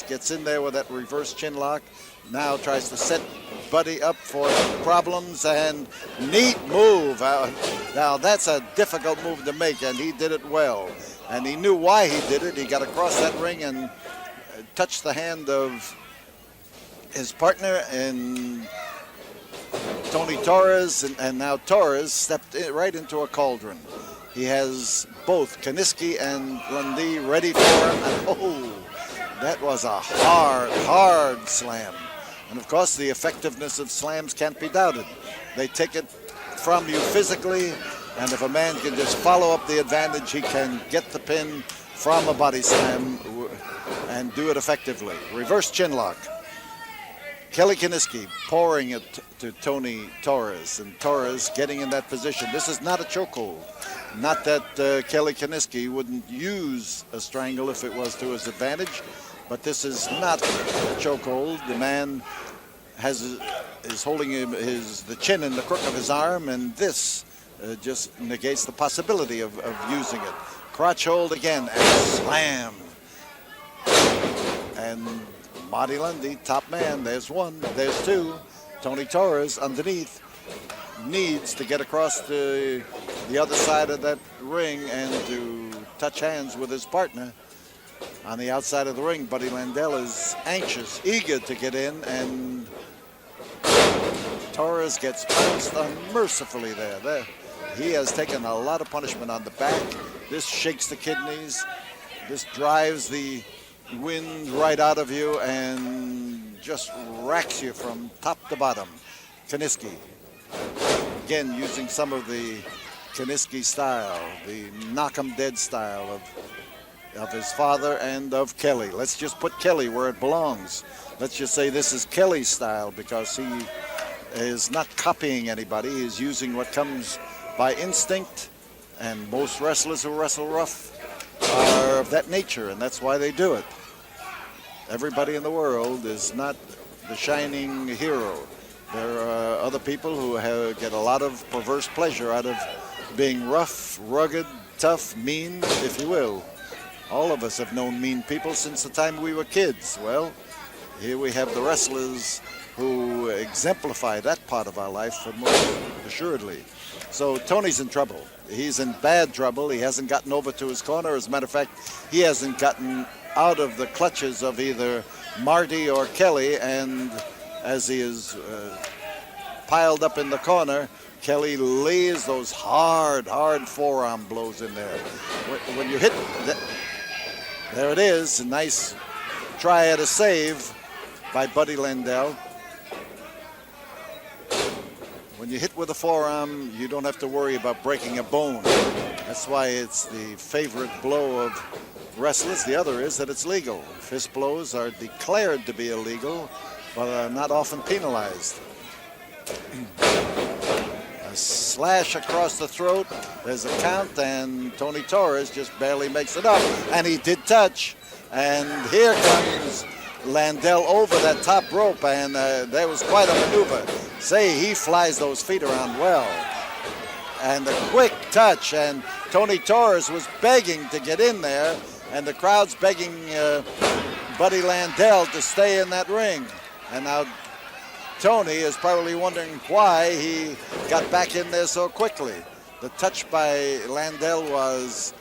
gets in there with that reverse chin lock, now tries to set Buddy up for problems, and neat move. Now that's a difficult move to make, and he did it well. And he knew why he did it. He got across that ring and touched the hand of his partner in Tony Torres, and now Torres stepped right into a cauldron. He has both Kiniski and Lunde ready for him. And oh, that was a hard slam. And of course, the effectiveness of slams can't be doubted. They take it from you physically, and if a man can just follow up the advantage, he can get the pin from a body slam and do it effectively. Reverse chin lock. Kelly Kiniski pouring it to Tony Torres, and Torres getting in that position. This is not a chokehold. Not that Kelly Kiniski wouldn't use a strangle if it was to his advantage, but this is not a chokehold. The man is holding the chin in the crook of his arm, and this just negates the possibility of using it. Crotch hold again, and slam. And Marty Lunde, top man. There's one, there's two. Tony Torres underneath needs to get across the other side of that ring and to touch hands with his partner on the outside of the ring. Buddy Landel is anxious, eager to get in, and Torres gets pounced unmercifully there. He has taken a lot of punishment on the back. This shakes the kidneys. This drives the wind right out of you and just racks you from top to bottom. Kiniski again, using some of the Kiniski style, the knock 'em dead style of his father and of Kelly. Let's just put Kelly where it belongs. Let's just say this is Kelly's style because he is not copying anybody. He's using what comes by instinct, and most wrestlers who wrestle rough are of that nature, and that's why they do it. Everybody in the world is not the shining hero. There are other people who get a lot of perverse pleasure out of being rough, rugged, tough, mean, if you will. All of us have known mean people since the time we were kids. Well, here we have the wrestlers who exemplify that part of our life most assuredly. So Tony's in trouble. He's in bad trouble. He hasn't gotten over to his corner. As a matter of fact, he hasn't gotten out of the clutches of either Marty or Kelly, and as he is piled up in the corner, Kelly lays those hard forearm blows in there. When you hit, there it is, a nice try at a save by Buddy Landel. When you hit with a forearm, you don't have to worry about breaking a bone. That's why it's the favorite blow of wrestlers. The other is that it's legal. Fist blows are declared to be illegal, but are not often penalized. A slash across the throat. There's a count, and Tony Torres just barely makes it up. And he did touch. And here comes Landel over that top rope, and there was quite a maneuver. Say, he flies those feet around well. And a quick touch, and Tony Torres was begging to get in there, and the crowd's begging Buddy Landel to stay in that ring. And now Tony is probably wondering why he got back in there so quickly. The touch by Landel was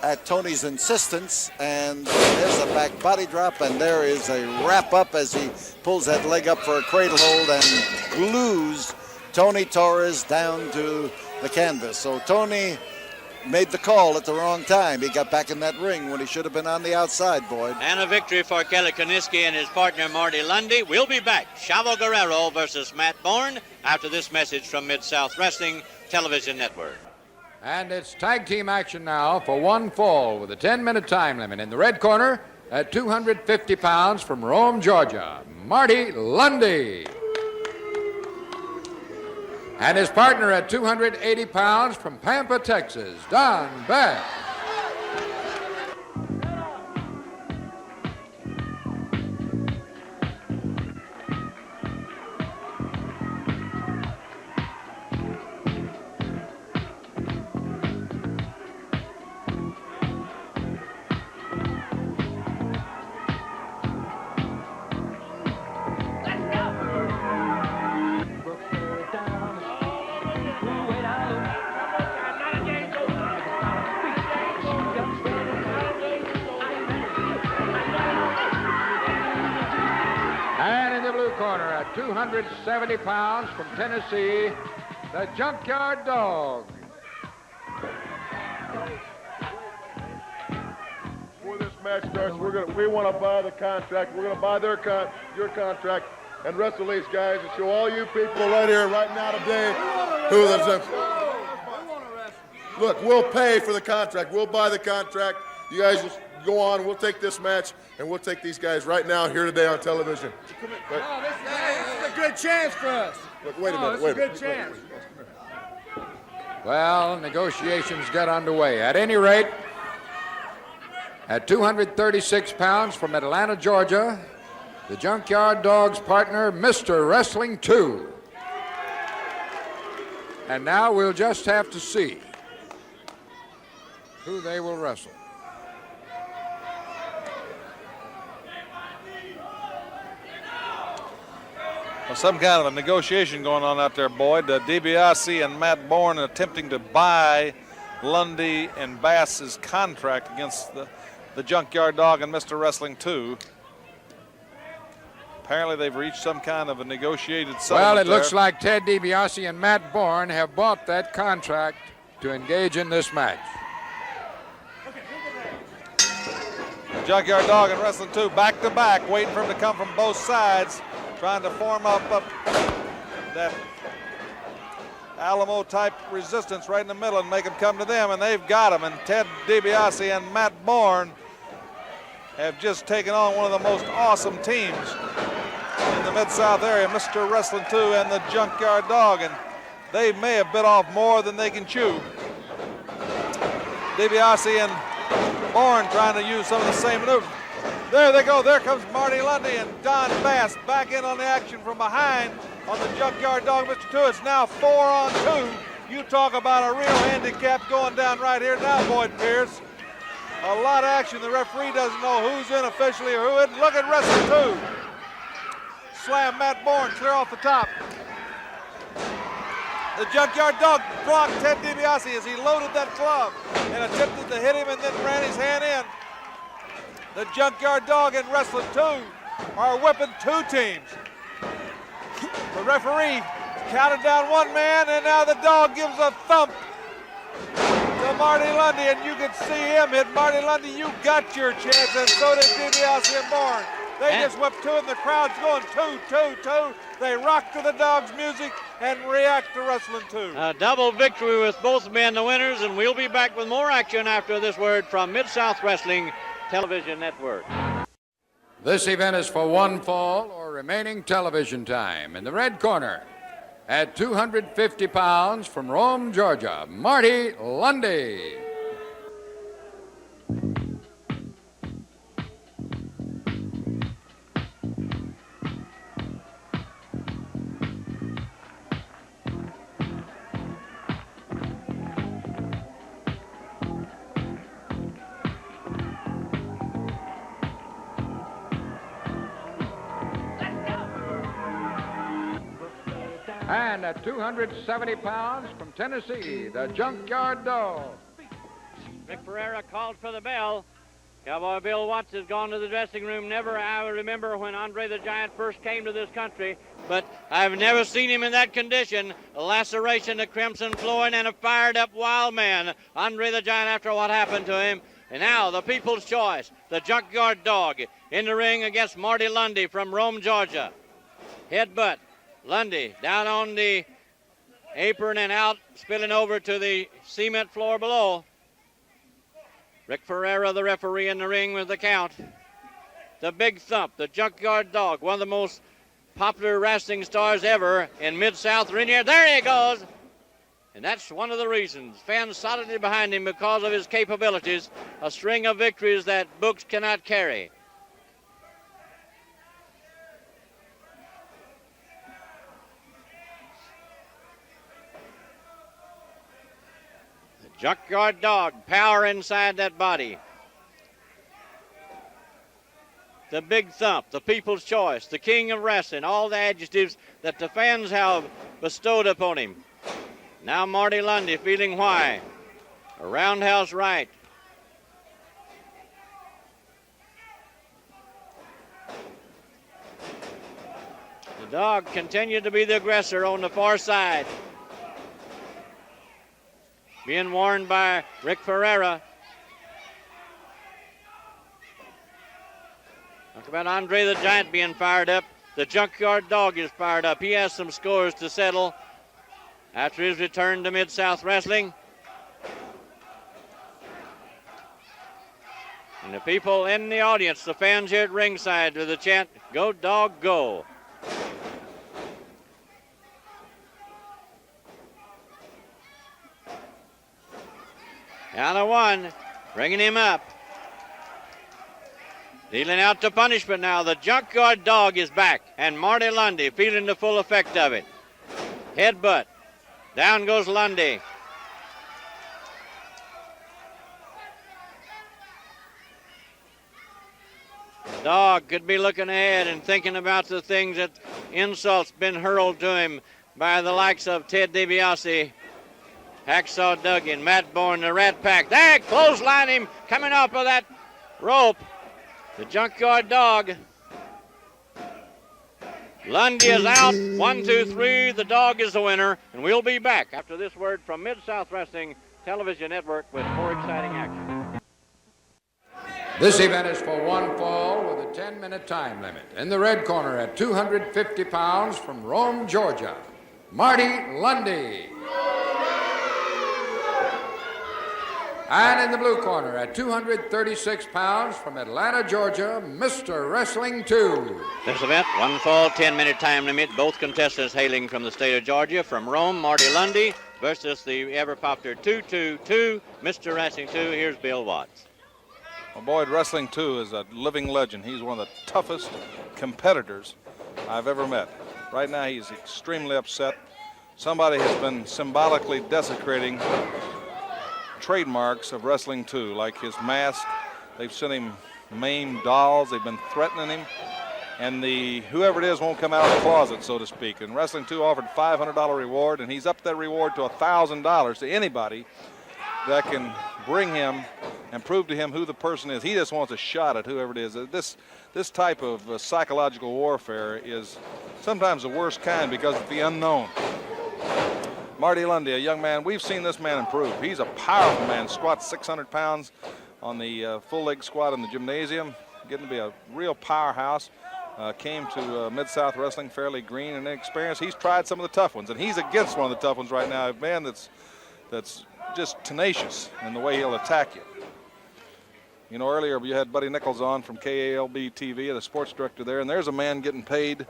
at Tony's insistence, and there's a back body drop, and there is a wrap up as he pulls that leg up for a cradle hold and glues Tony Torres down to the canvas. So Tony made the call at the wrong time. He got back in that ring when he should have been on the outside, Boyd. And a victory for Kelly Kiniski and his partner Marty Lunde. We'll be back. Chavo Guerrero versus Matt Bourne after this message from Mid-South Wrestling Television Network. And it's tag team action now for one fall with a 10-minute time limit. In the red corner at 250 pounds from Rome, Georgia, Marty Lunde. And his partner at 280 pounds from Pampa, Texas, Don Beck. And in the blue corner at 270 pounds from Tennessee, the Junkyard Dog. Before this match starts, we want to buy the contract. We're going to buy your contract and wrestle these guys and show all you people right here, right now today, who there's Look, we'll pay for the contract. We'll buy the contract. You guys just go on. We'll take this match, and we'll take these guys right now here today on television. This is a good chance for us. Look, wait a minute. It's a good chance. Well, negotiations get underway. At any rate, at 236 pounds from Atlanta, Georgia, the Junkyard Dog's partner, Mr. Wrestling 2. And now we'll just have to see who they will wrestle. Well, some kind of a negotiation going on out there, Boyd. DiBiase and Matt Bourne attempting to buy Lunde and Bass's contract against the Junkyard Dog and Mr. Wrestling 2. Apparently they've reached some kind of a negotiated settlement. Well, it looks like Ted DiBiase and Matt Bourne have bought that contract to engage in this match. The Junkyard Dog and Wrestling 2 back to back, waiting for him to come from both sides, trying to form up that Alamo-type resistance right in the middle and make them come to them, and they've got them. And Ted DiBiase and Matt Bourne have just taken on one of the most awesome teams in the Mid-South area, Mr. Wrestling 2 and the Junkyard Dog, and they may have bit off more than they can chew. DiBiase and Bourne trying to use some of the same maneuvers. There they go. There comes Marty Lunde and Don Bass back in on the action from behind on the Junkyard Dog, Mr. 2. It's now 4-on-2. You talk about a real handicap going down right here now, Boyd Pierce. A lot of action. The referee doesn't know who's in officially or who isn't. Look at Wrestling 2. Slam Matt Bourne clear off the top. The Junkyard Dog blocked Ted DiBiase as he loaded that club and attempted to hit him and then ran his hand in. The Junkyard Dog and Wrestling 2 are whipping two teams. The referee counted down one man, and now the dog gives a thump to Marty Lunde, and you can see him hit Marty Lunde. You got your chance, and so did DiBiase and Bourne. They just whipped two, and the crowd's going 2-2-2. They rock to the dog's music and react to Wrestling 2. A double victory with both men the winners, and we'll be back with more action after this word from Mid-South Wrestling Television Network. This event is for one fall or remaining television time. In the red corner, at 250 pounds from Rome, Georgia, Marty Lunde. And at 270 pounds from Tennessee, the Junkyard Dog. Rick Ferreira called for the bell. Cowboy Bill Watts has gone to the dressing room. I remember when Andre the Giant first came to this country, but I've never seen him in that condition. A laceration to crimson flooring and a fired-up wild man. Andre the Giant after what happened to him. And now the people's choice, the Junkyard Dog, in the ring against Marty Lunde from Rome, Georgia. Headbutt. Lunde down on the apron and out, spilling over to the cement floor below. Rick Ferreira, the referee, in the ring with the count. The big thump, the Junkyard Dog, one of the most popular wrestling stars ever in Mid-South. There he goes. And that's one of the reasons. Fans solidly behind him because of his capabilities. A string of victories that books cannot carry. Junkyard Dog, power inside that body. The big thump, the people's choice, the king of wrestling, all the adjectives that the fans have bestowed upon him. Now Marty Lunde feeling why. A roundhouse right. The dog continued to be the aggressor on the far side. Being warned by Rick Ferreira. Talk about Andre the Giant being fired up. The Junkyard Dog is fired up. He has some scores to settle after his return to Mid-South Wrestling. And the people in the audience, the fans here at ringside, with the chant, "Go Dog, go." Down to one, bringing him up. Dealing out the punishment now. The Junkyard Dog is back, and Marty Lunde feeling the full effect of it. Headbutt. Down goes Lunde. The dog could be looking ahead and thinking about the things that insults been hurled to him by the likes of Ted DiBiase, Hacksaw Duggan, Matt Bourne, the Rat Pack. There, clothesline him, coming off of that rope. The Junkyard Dog. Lunde is out. 1, 2, 3. The dog is the winner. And we'll be back after this word from Mid-South Wrestling Television Network with more exciting action. This event is for one fall with a 10-minute time limit. In the red corner at 250 pounds from Rome, Georgia, Marty Lunde. And in the blue corner at 236 pounds from Atlanta, Georgia, Mr. Wrestling 2. This event, 1 fall, 10-minute time limit. Both contestants hailing from the state of Georgia. From Rome, Marty Lunde versus the ever-popular 222, Mr. Wrestling 2. Here's Bill Watts. Well, Boyd, Wrestling 2 is a living legend. He's one of the toughest competitors I've ever met. Right now, he's extremely upset. Somebody has been symbolically desecrating trademarks of Wrestling 2, like his mask. They've sent him maimed dolls. They've been threatening him. And whoever it is won't come out of the closet, so to speak. And Wrestling 2 offered $500 reward, and he's upped that reward to $1,000 to anybody that can bring him and prove to him who the person is. He just wants a shot at whoever it is. This type of psychological warfare is sometimes the worst kind because of the unknown. Marty Lunde, a young man, we've seen this man improve. He's a powerful man, squats 600 pounds on the full leg squat in the gymnasium, getting to be a real powerhouse. Came to Mid-South Wrestling fairly green and inexperienced. He's tried some of the tough ones, and he's against one of the tough ones right now, a man that's just tenacious in the way he'll attack you. You know, earlier you had Buddy Nichols on from KALB TV, the sports director there, and there's a man getting paid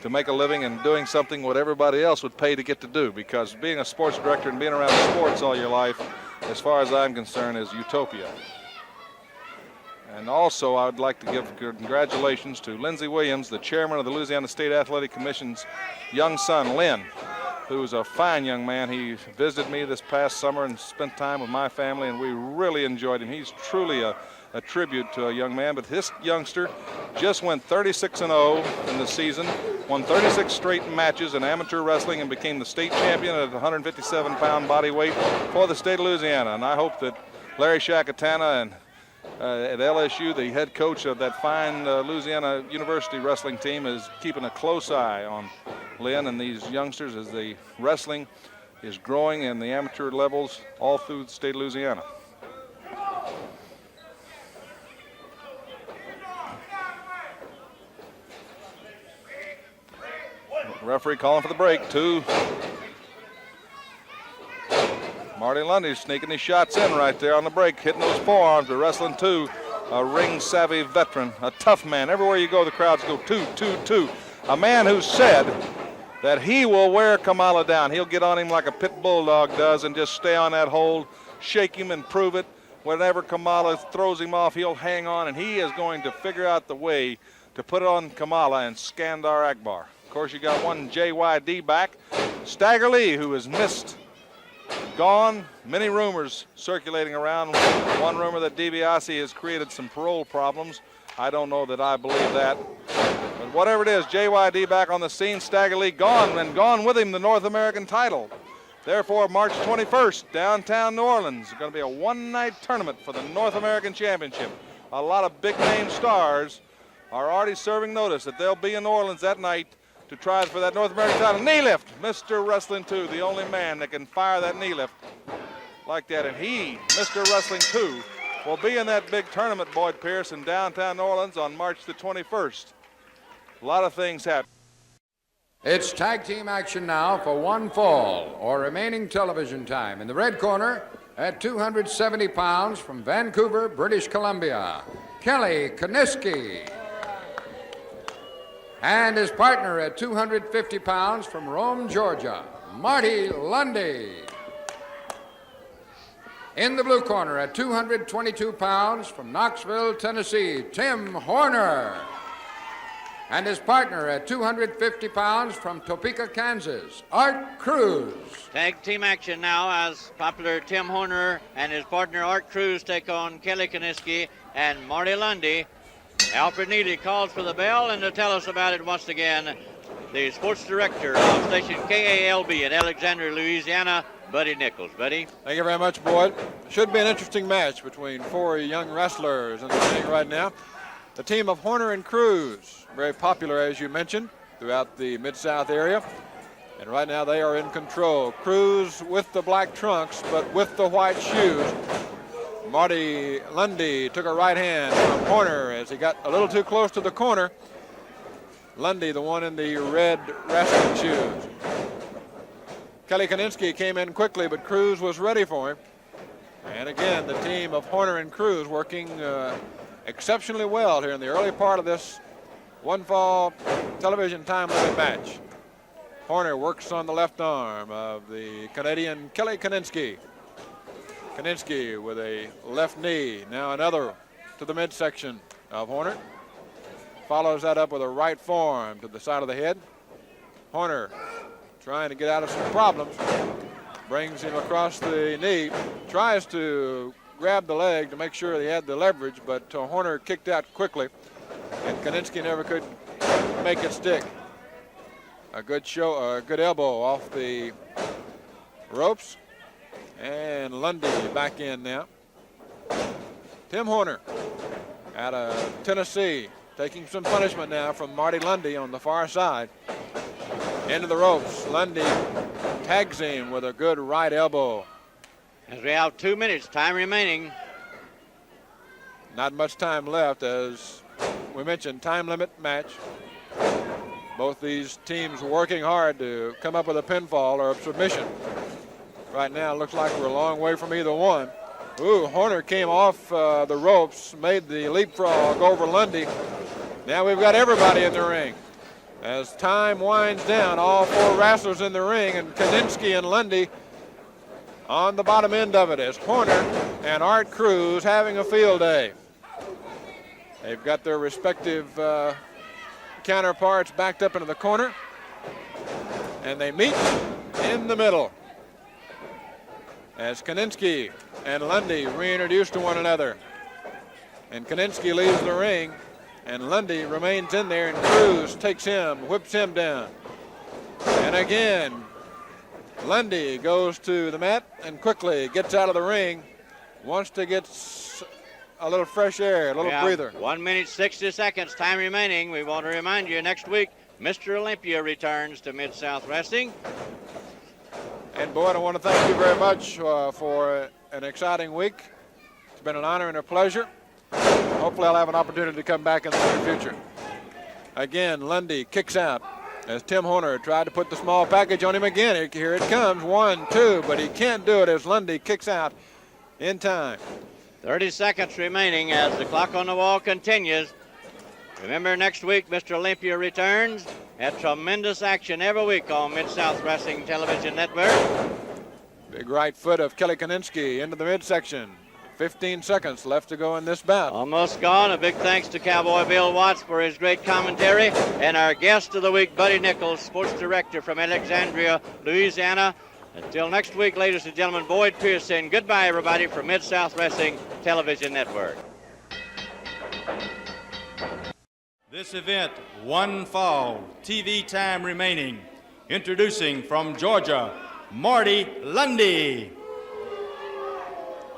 to make a living and doing something what everybody else would pay to get to do, because being a sports director and being around sports all your life, as far as I'm concerned, is utopia. And also, I would like to give congratulations to Lindsey Williams, the chairman of the Louisiana State Athletic Commission's young son, Lynn, who's a fine young man. He visited me this past summer and spent time with my family, and we really enjoyed him. He's truly a tribute to a young man, but this youngster just went 36-0 in the season, won 36 straight matches in amateur wrestling, and became the state champion at 157-pound body weight for the state of Louisiana. And I hope that Larry Shakatana and at LSU, the head coach of that fine Louisiana University wrestling team, is keeping a close eye on Lynn and these youngsters as the wrestling is growing in the amateur levels all through the state of Louisiana. Referee calling for the break. 2. Marty Lunde sneaking his shots in right there on the break, hitting those forearms. But Wrestling 2, a ring-savvy veteran, a tough man. Everywhere you go, the crowds go 2, 2, 2. A man who said that he will wear Kamala down. He'll get on him like a pit bulldog does and just stay on that hold, shake him and prove it. Whenever Kamala throws him off, he'll hang on, and he is going to figure out the way to put it on Kamala and Skandar Akbar. Of course, you got one JYD back, Stagger Lee, who has missed, gone. Many rumors circulating around. One rumor that DiBiase has created some parole problems. I don't know that I believe that. But whatever it is, JYD back on the scene, Stagger Lee gone, and gone with him the North American title. Therefore, March 21st, downtown New Orleans, is going to be a one-night tournament for the North American Championship. A lot of big-name stars are already serving notice that they'll be in New Orleans that night to try for that North American title. Knee lift, Mr. Wrestling 2, the only man that can fire that knee lift like that. And he, Mr. Wrestling 2, will be in that big tournament, Boyd Pierce, in downtown New Orleans on March the 21st. A lot of things happen. It's tag team action now for 1 fall, or remaining television time. In the red corner, at 270 pounds from Vancouver, British Columbia, Kelly Kiniski. And his partner at 250 pounds from Rome, Georgia, Marty Lunde. In the blue corner at 222 pounds from Knoxville, Tennessee, Tim Horner. And his partner at 250 pounds from Topeka, Kansas, Art Cruz. Tag team action now as popular Tim Horner and his partner Art Cruz take on Kelly Kiniski and Marty Lunde. Alfred Neely calls for the bell, and to tell us about it once again, the sports director of station KALB in Alexandria, Louisiana, Buddy Nichols. Buddy? Thank you very much, Boyd. Should be an interesting match between 4 young wrestlers in the ring right now. The team of Horner and Cruz, very popular, as you mentioned, throughout the Mid-South area. And right now they are in control. Cruz with the black trunks, but with the white shoes. Marty Lunde took a right hand from Horner as he got a little too close to the corner. Lunde, the one in the red wrestling shoes. Kelly Kiniski came in quickly, but Cruz was ready for him. And again, the team of Horner and Cruz working exceptionally well here in the early part of this one-fall television time limit match. Horner works on the left arm of the Canadian Kelly Kiniski. Kiniski with a left knee. Now another to the midsection of Horner. Follows that up with a right forearm to the side of the head. Horner trying to get out of some problems. Brings him across the knee. Tries to grab the leg to make sure he had the leverage, but Horner kicked out quickly. And Kiniski never could make it stick. A good elbow off the ropes. And Lunde back in now. Tim Horner out of Tennessee, taking some punishment now from Marty Lunde on the far side. Into the ropes. Lunde tags him with a good right elbow. As we have 2 minutes, time remaining. Not much time left, as we mentioned, time limit match. Both these teams working hard to come up with a pinfall or a submission. Right now, it looks like we're a long way from either one. Ooh, Horner came off the ropes, made the leapfrog over Lunde. Now we've got everybody in the ring. As time winds down, all four wrestlers in the ring, and Kiniski and Lunde on the bottom end of it as Horner and Art Cruz having a field day. They've got their respective counterparts backed up into the corner, and they meet in the middle as Kiniski and Lunde reintroduce to one another. And Kiniski leaves the ring, and Lunde remains in there, and Cruz takes him, whips him down. And again, Lunde goes to the mat and quickly gets out of the ring, wants to get a little fresh air, a little breather. 1 minute, 60 seconds, time remaining. We want to remind you, next week, Mr. Olympia returns to Mid-South Wrestling. And Boyd, I want to thank you very much for an exciting week. It's been an honor and a pleasure. Hopefully I'll have an opportunity to come back in the near future. Again, Lunde kicks out as Tim Horner tried to put the small package on him again. Here it comes, 1, 2, but he can't do it as Lunde kicks out in time. 30 seconds remaining as the clock on the wall continues. Remember, next week, Mr. Olympia returns. Had tremendous action every week on Mid-South Wrestling Television Network. Big right foot of Kelly Kiniski into the midsection. 15 seconds left to go in this bout. Almost gone. A big thanks to Cowboy Bill Watts for his great commentary. And our guest of the week, Buddy Nichols, sports director from Alexandria, Louisiana. Until next week, ladies and gentlemen, Boyd Pearson. Goodbye, everybody, from Mid-South Wrestling Television Network. This event, one fall, TV time remaining. Introducing from Georgia, Marty Lunde.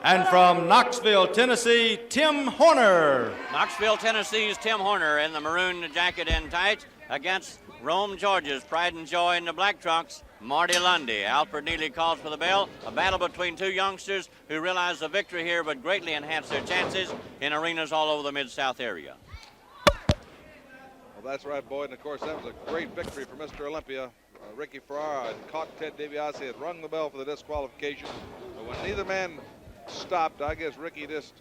And from Knoxville, Tennessee, Tim Horner. Knoxville, Tennessee's Tim Horner in the maroon jacket and tights against Rome, Georgia's Pride and Joy in the black trunks, Marty Lunde. Alfred Neely calls for the bell. A battle between two youngsters who realize the victory here would greatly enhance their chances in arenas all over the Mid-South area. Well, that's right, Boyd, and of course that was a great victory for Mr. Olympia. Ricky Ferrara had caught Ted DiBiase, had rung the bell for the disqualification. But when neither man stopped, I guess Ricky just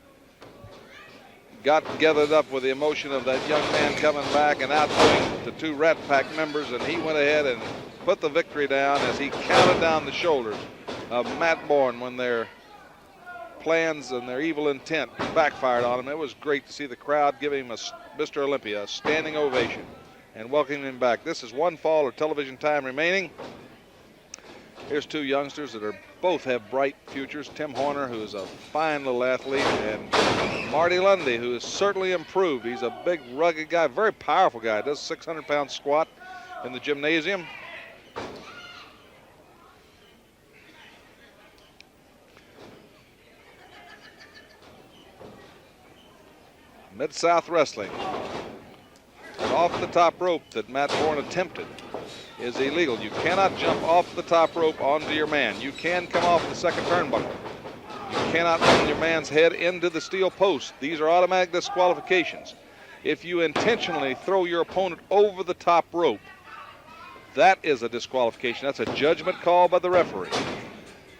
got gathered up with the emotion of that young man coming back and outdoing the two Rat Pack members, and he went ahead and put the victory down as he counted down the shoulders of Matt Bourne when their plans and their evil intent backfired on him. It was great to see the crowd give him Mr. Olympia a standing ovation and welcoming him back. This is one fall or television time remaining. Here's two youngsters that both have bright futures. Tim Horner, who is a fine little athlete, and Marty Lunde, who has certainly improved. He's a big, rugged guy, very powerful guy. Does 600-pound squat in the gymnasium. Mid-South Wrestling. Off the top rope that Matt Bourne attempted is illegal. You cannot jump off the top rope onto your man. You can come off the second turnbuckle. You cannot run your man's head into the steel post. These are automatic disqualifications. If you intentionally throw your opponent over the top rope, that is a disqualification. That's a judgment call by the referee.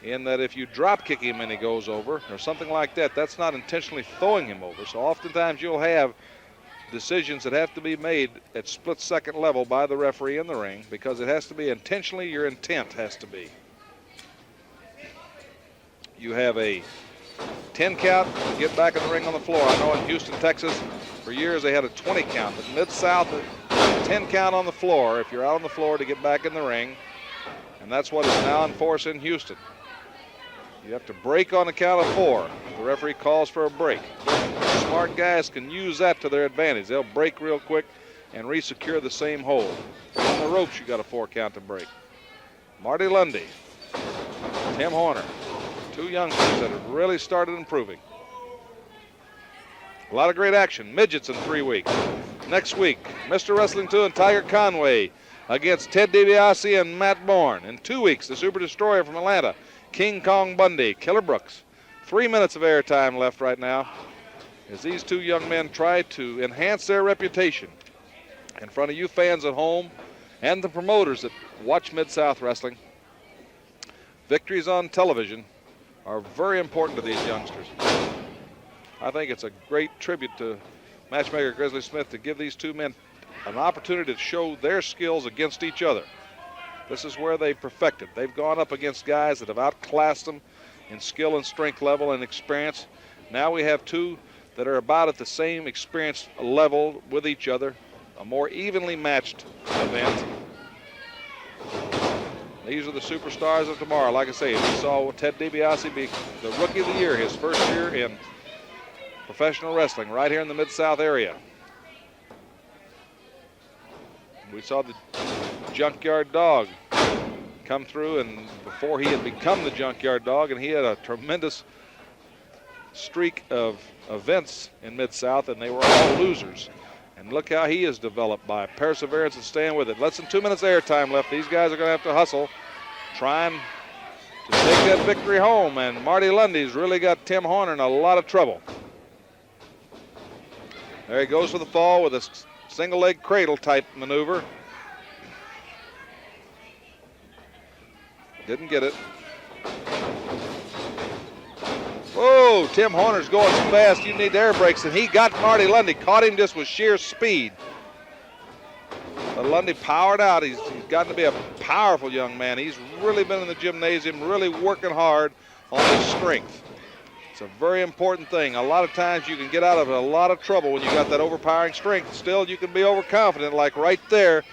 In that if you drop kick him and he goes over or something like that, that's not intentionally throwing him over. So oftentimes you'll have decisions that have to be made at split-second level by the referee in the ring because it has to be intentionally, your intent has to be. You have a 10 count to get back in the ring on the floor. I know in Houston, Texas, for years they had a 20 count, but Mid-South, 10 count on the floor if you're out on the floor to get back in the ring, and that's what is now in force in Houston. You have to break on the count of 4. The referee calls for a break. Smart guys can use that to their advantage. They'll break real quick and re-secure the same hold. On the ropes, you got a 4 count to break. Marty Lunde, Tim Horner, 2 youngsters that have really started improving. A lot of great action. Midgets in 3 weeks. Next week, Mr. Wrestling 2 and Tiger Conway against Ted DiBiase and Matt Bourne. In 2 weeks, the Super Destroyer from Atlanta, King Kong Bundy, Killer Brooks. 3 minutes of airtime left right now as these 2 young men try to enhance their reputation in front of you fans at home and the promoters that watch Mid-South Wrestling. Victories on television are very important to these youngsters. I think it's a great tribute to matchmaker Grizzly Smith to give these 2 men an opportunity to show their skills against each other. This is where they perfected. They've gone up against guys that have outclassed them in skill and strength level and experience. Now we have 2 that are about at the same experience level with each other, a more evenly matched event. These are the superstars of tomorrow. Like I say, we saw Ted DiBiase be the Rookie of the Year, his first year in professional wrestling right here in the Mid-South area. We saw the Junkyard Dog come through, and before he had become the Junkyard Dog, and he had a tremendous streak of events in Mid-South, and they were all losers. And look how he is developed by perseverance and staying with it. Less than 2 minutes airtime left. These guys are going to have to hustle, trying to take that victory home. And Marty Lunde's really got Tim Horner in a lot of trouble. There he goes for the fall with a single leg cradle type maneuver. Didn't get it. Whoa, Tim Horner's going so fast you need air brakes, and he got Marty Lunde, caught him just with sheer speed. But Lunde powered out. He's gotten to be a powerful young man. He's really been in the gymnasium, really working hard on his strength. It's a very important thing. A lot of times you can get out of a lot of trouble when you got that overpowering strength. Still, you can be overconfident, like right there,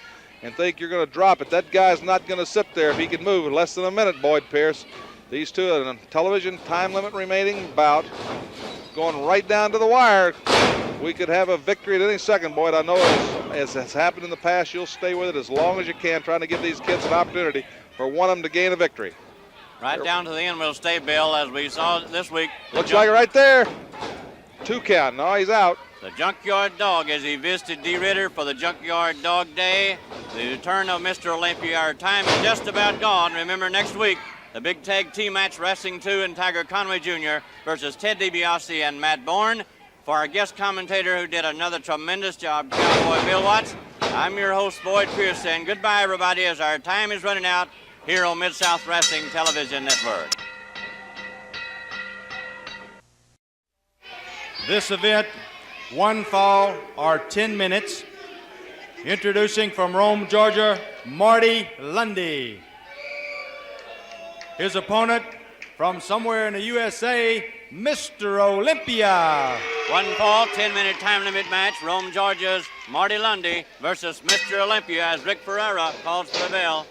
and think you're going to drop it. That guy's not going to sit there if he can move in less than a minute, Boyd Pierce. These 2 on television, time limit remaining bout, going right down to the wire. We could have a victory at any second, Boyd. I know as has happened in the past, you'll stay with it as long as you can, trying to give these kids an opportunity for one of them to gain a victory. Right down to the end we'll stay, Bill, as we saw this week. Looks like it right there. 2 count. No, he's out. The Junkyard Dog as he visited D. Ritter for the Junkyard Dog Day. The return of Mr. Olympia. Our time is just about gone. Remember, next week, the big tag team match, Wrestling 2 and Tiger Conway Jr. versus Ted DiBiase and Matt Bourne. For our guest commentator who did another tremendous job, Cowboy Bill Watts, I'm your host, Boyd Pierce, saying goodbye, everybody, as our time is running out here on Mid-South Wrestling Television Network. This event, 1 fall or 10 minutes. Introducing from Rome, Georgia, Marty Lunde. His opponent from somewhere in the USA, Mr. Olympia. 1 fall, 10-minute time limit match. Rome, Georgia's Marty Lunde versus Mr. Olympia as Rick Ferreira calls for the bell.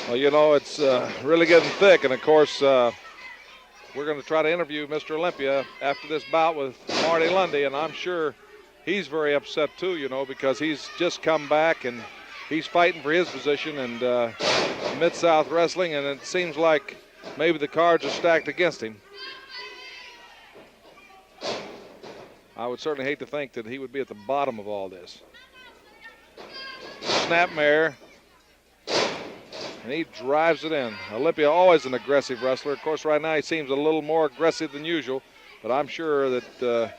Well, you know, it's really getting thick, and of course, we're going to try to interview Mr. Olympia after this bout with Marty Lunde, and I'm sure he's very upset too, you know, because he's just come back and he's fighting for his position in Mid-South Wrestling, and it seems like maybe the cards are stacked against him. I would certainly hate to think that he would be at the bottom of all this. Snapmare. And he drives it in. Olympia always an aggressive wrestler. Of course, right now he seems a little more aggressive than usual, but I'm sure that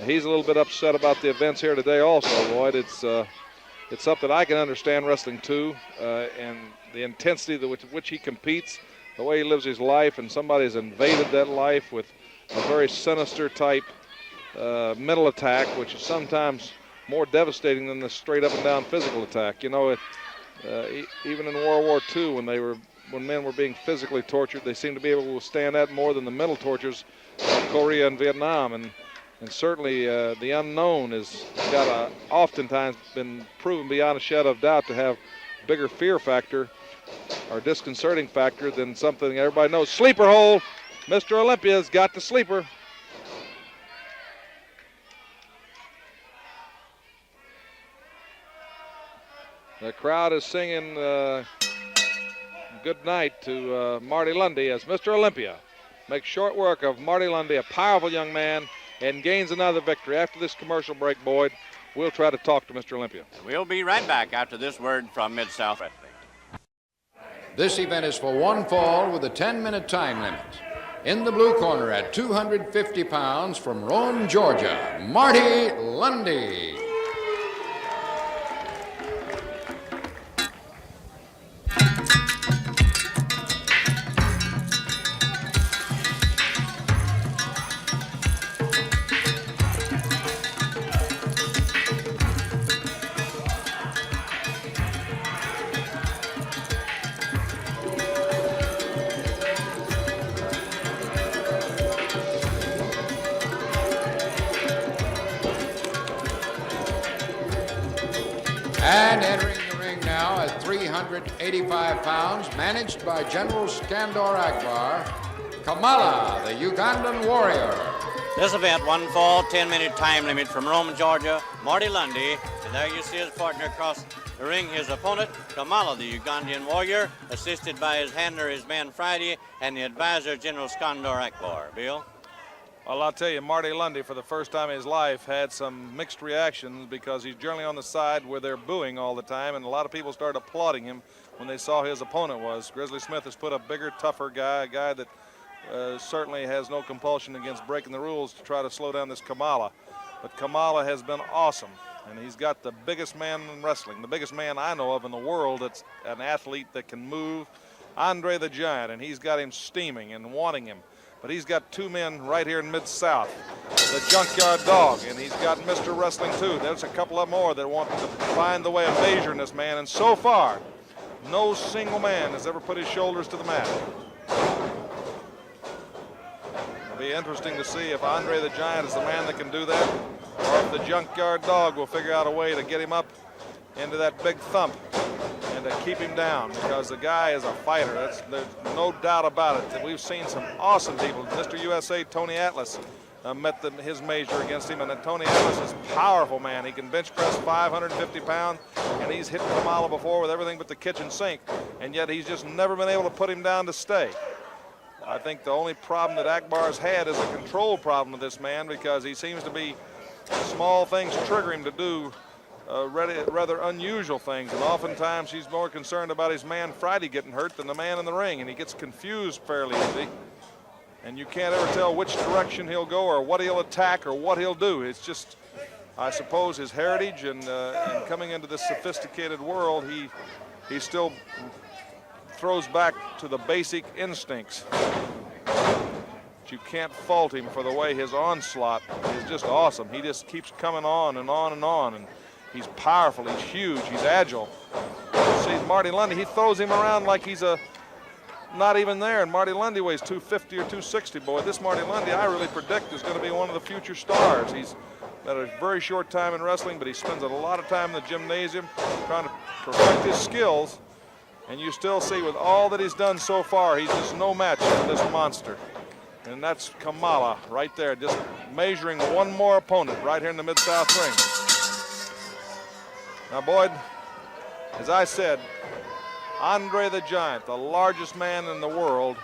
He's a little bit upset about the events here today also, Lloyd. It's something I can understand wrestling too, and the intensity with which he competes, the way he lives his life, and somebody's invaded that life with a very sinister type mental attack, which is sometimes more devastating than the straight up and down physical attack. You know, even in World War II, when men were being physically tortured, they seemed to be able to withstand that more than the mental tortures of Korea and Vietnam. And certainly the unknown has oftentimes been proven beyond a shadow of doubt to have bigger fear factor or disconcerting factor than something everybody knows. Sleeper hole. Mr. Olympia's got the sleeper. The crowd is singing good night to Marty Lunde as Mr. Olympia makes short work of Marty Lunde, a powerful young man, and gains another victory. After this commercial break, Boyd, we'll try to talk to Mr. Olympia. We'll be right back after this word from Mid-South Wrestling. This event is for one fall with a 10-minute time limit. In the blue corner at 250 pounds from Rome, Georgia, Marty Lunde. And entering the ring now at 385 pounds, managed by General Skandor Akbar, Kamala, the Ugandan warrior. This event, one fall, 10-minute time limit from Rome, Georgia, Marty Lunde. And there you see his partner across the ring, his opponent, Kamala, the Ugandan warrior, assisted by his handler, his man Friday, and the advisor, General Skandor Akbar. Bill? Well, I'll tell you, Marty Lunde, for the first time in his life, had some mixed reactions because he's generally on the side where they're booing all the time, and a lot of people started applauding him when they saw who his opponent was. Grizzly Smith has put a bigger, tougher guy, a guy that certainly has no compulsion against breaking the rules to try to slow down this Kamala. But Kamala has been awesome, and he's got the biggest man in wrestling, the biggest man I know of in the world that's an athlete that can move, Andre the Giant, and he's got him steaming and wanting him. But he's got two men right here in Mid-South, the Junkyard Dog, and he's got Mr. Wrestling too. There's a couple of more that want to find the way of measuring this man, and so far, no single man has ever put his shoulders to the mat. It'll be interesting to see if Andre the Giant is the man that can do that, or if the Junkyard Dog will figure out a way to get him up into that big thump and to keep him down, because the guy is a fighter. There's no doubt about it. We've seen some awesome people. Mr. USA, Tony Atlas, met his measure against him, and Tony Atlas is a powerful man. He can bench press 550 pounds, and he's hit Kamala before with everything but the kitchen sink, and yet he's just never been able to put him down to stay. I think the only problem that Akbar's had is a control problem with this man, because he seems to be small things trigger him to do rather unusual things, and oftentimes he's more concerned about his man Friday getting hurt than the man in the ring, and he gets confused fairly easy, and you can't ever tell which direction he'll go or what he'll attack or what he'll do. It's just, I suppose, his heritage and coming into this sophisticated world, he still throws back to the basic instincts. But you can't fault him for the way his onslaught is just awesome. He just keeps coming on and on and on, and he's powerful, he's huge, he's agile. See, Marty Lunde, he throws him around like he's not even there, and Marty Lunde weighs 250 or 260. Boy, this Marty Lunde, I really predict, is going to be one of the future stars. He's had a very short time in wrestling, but he spends a lot of time in the gymnasium trying to perfect his skills, and you still see with all that he's done so far, he's just no match for this monster. And that's Kamala right there, just measuring one more opponent right here in the Mid-South ring. Now, Boyd, as I said, Andre the Giant, the largest man in the world,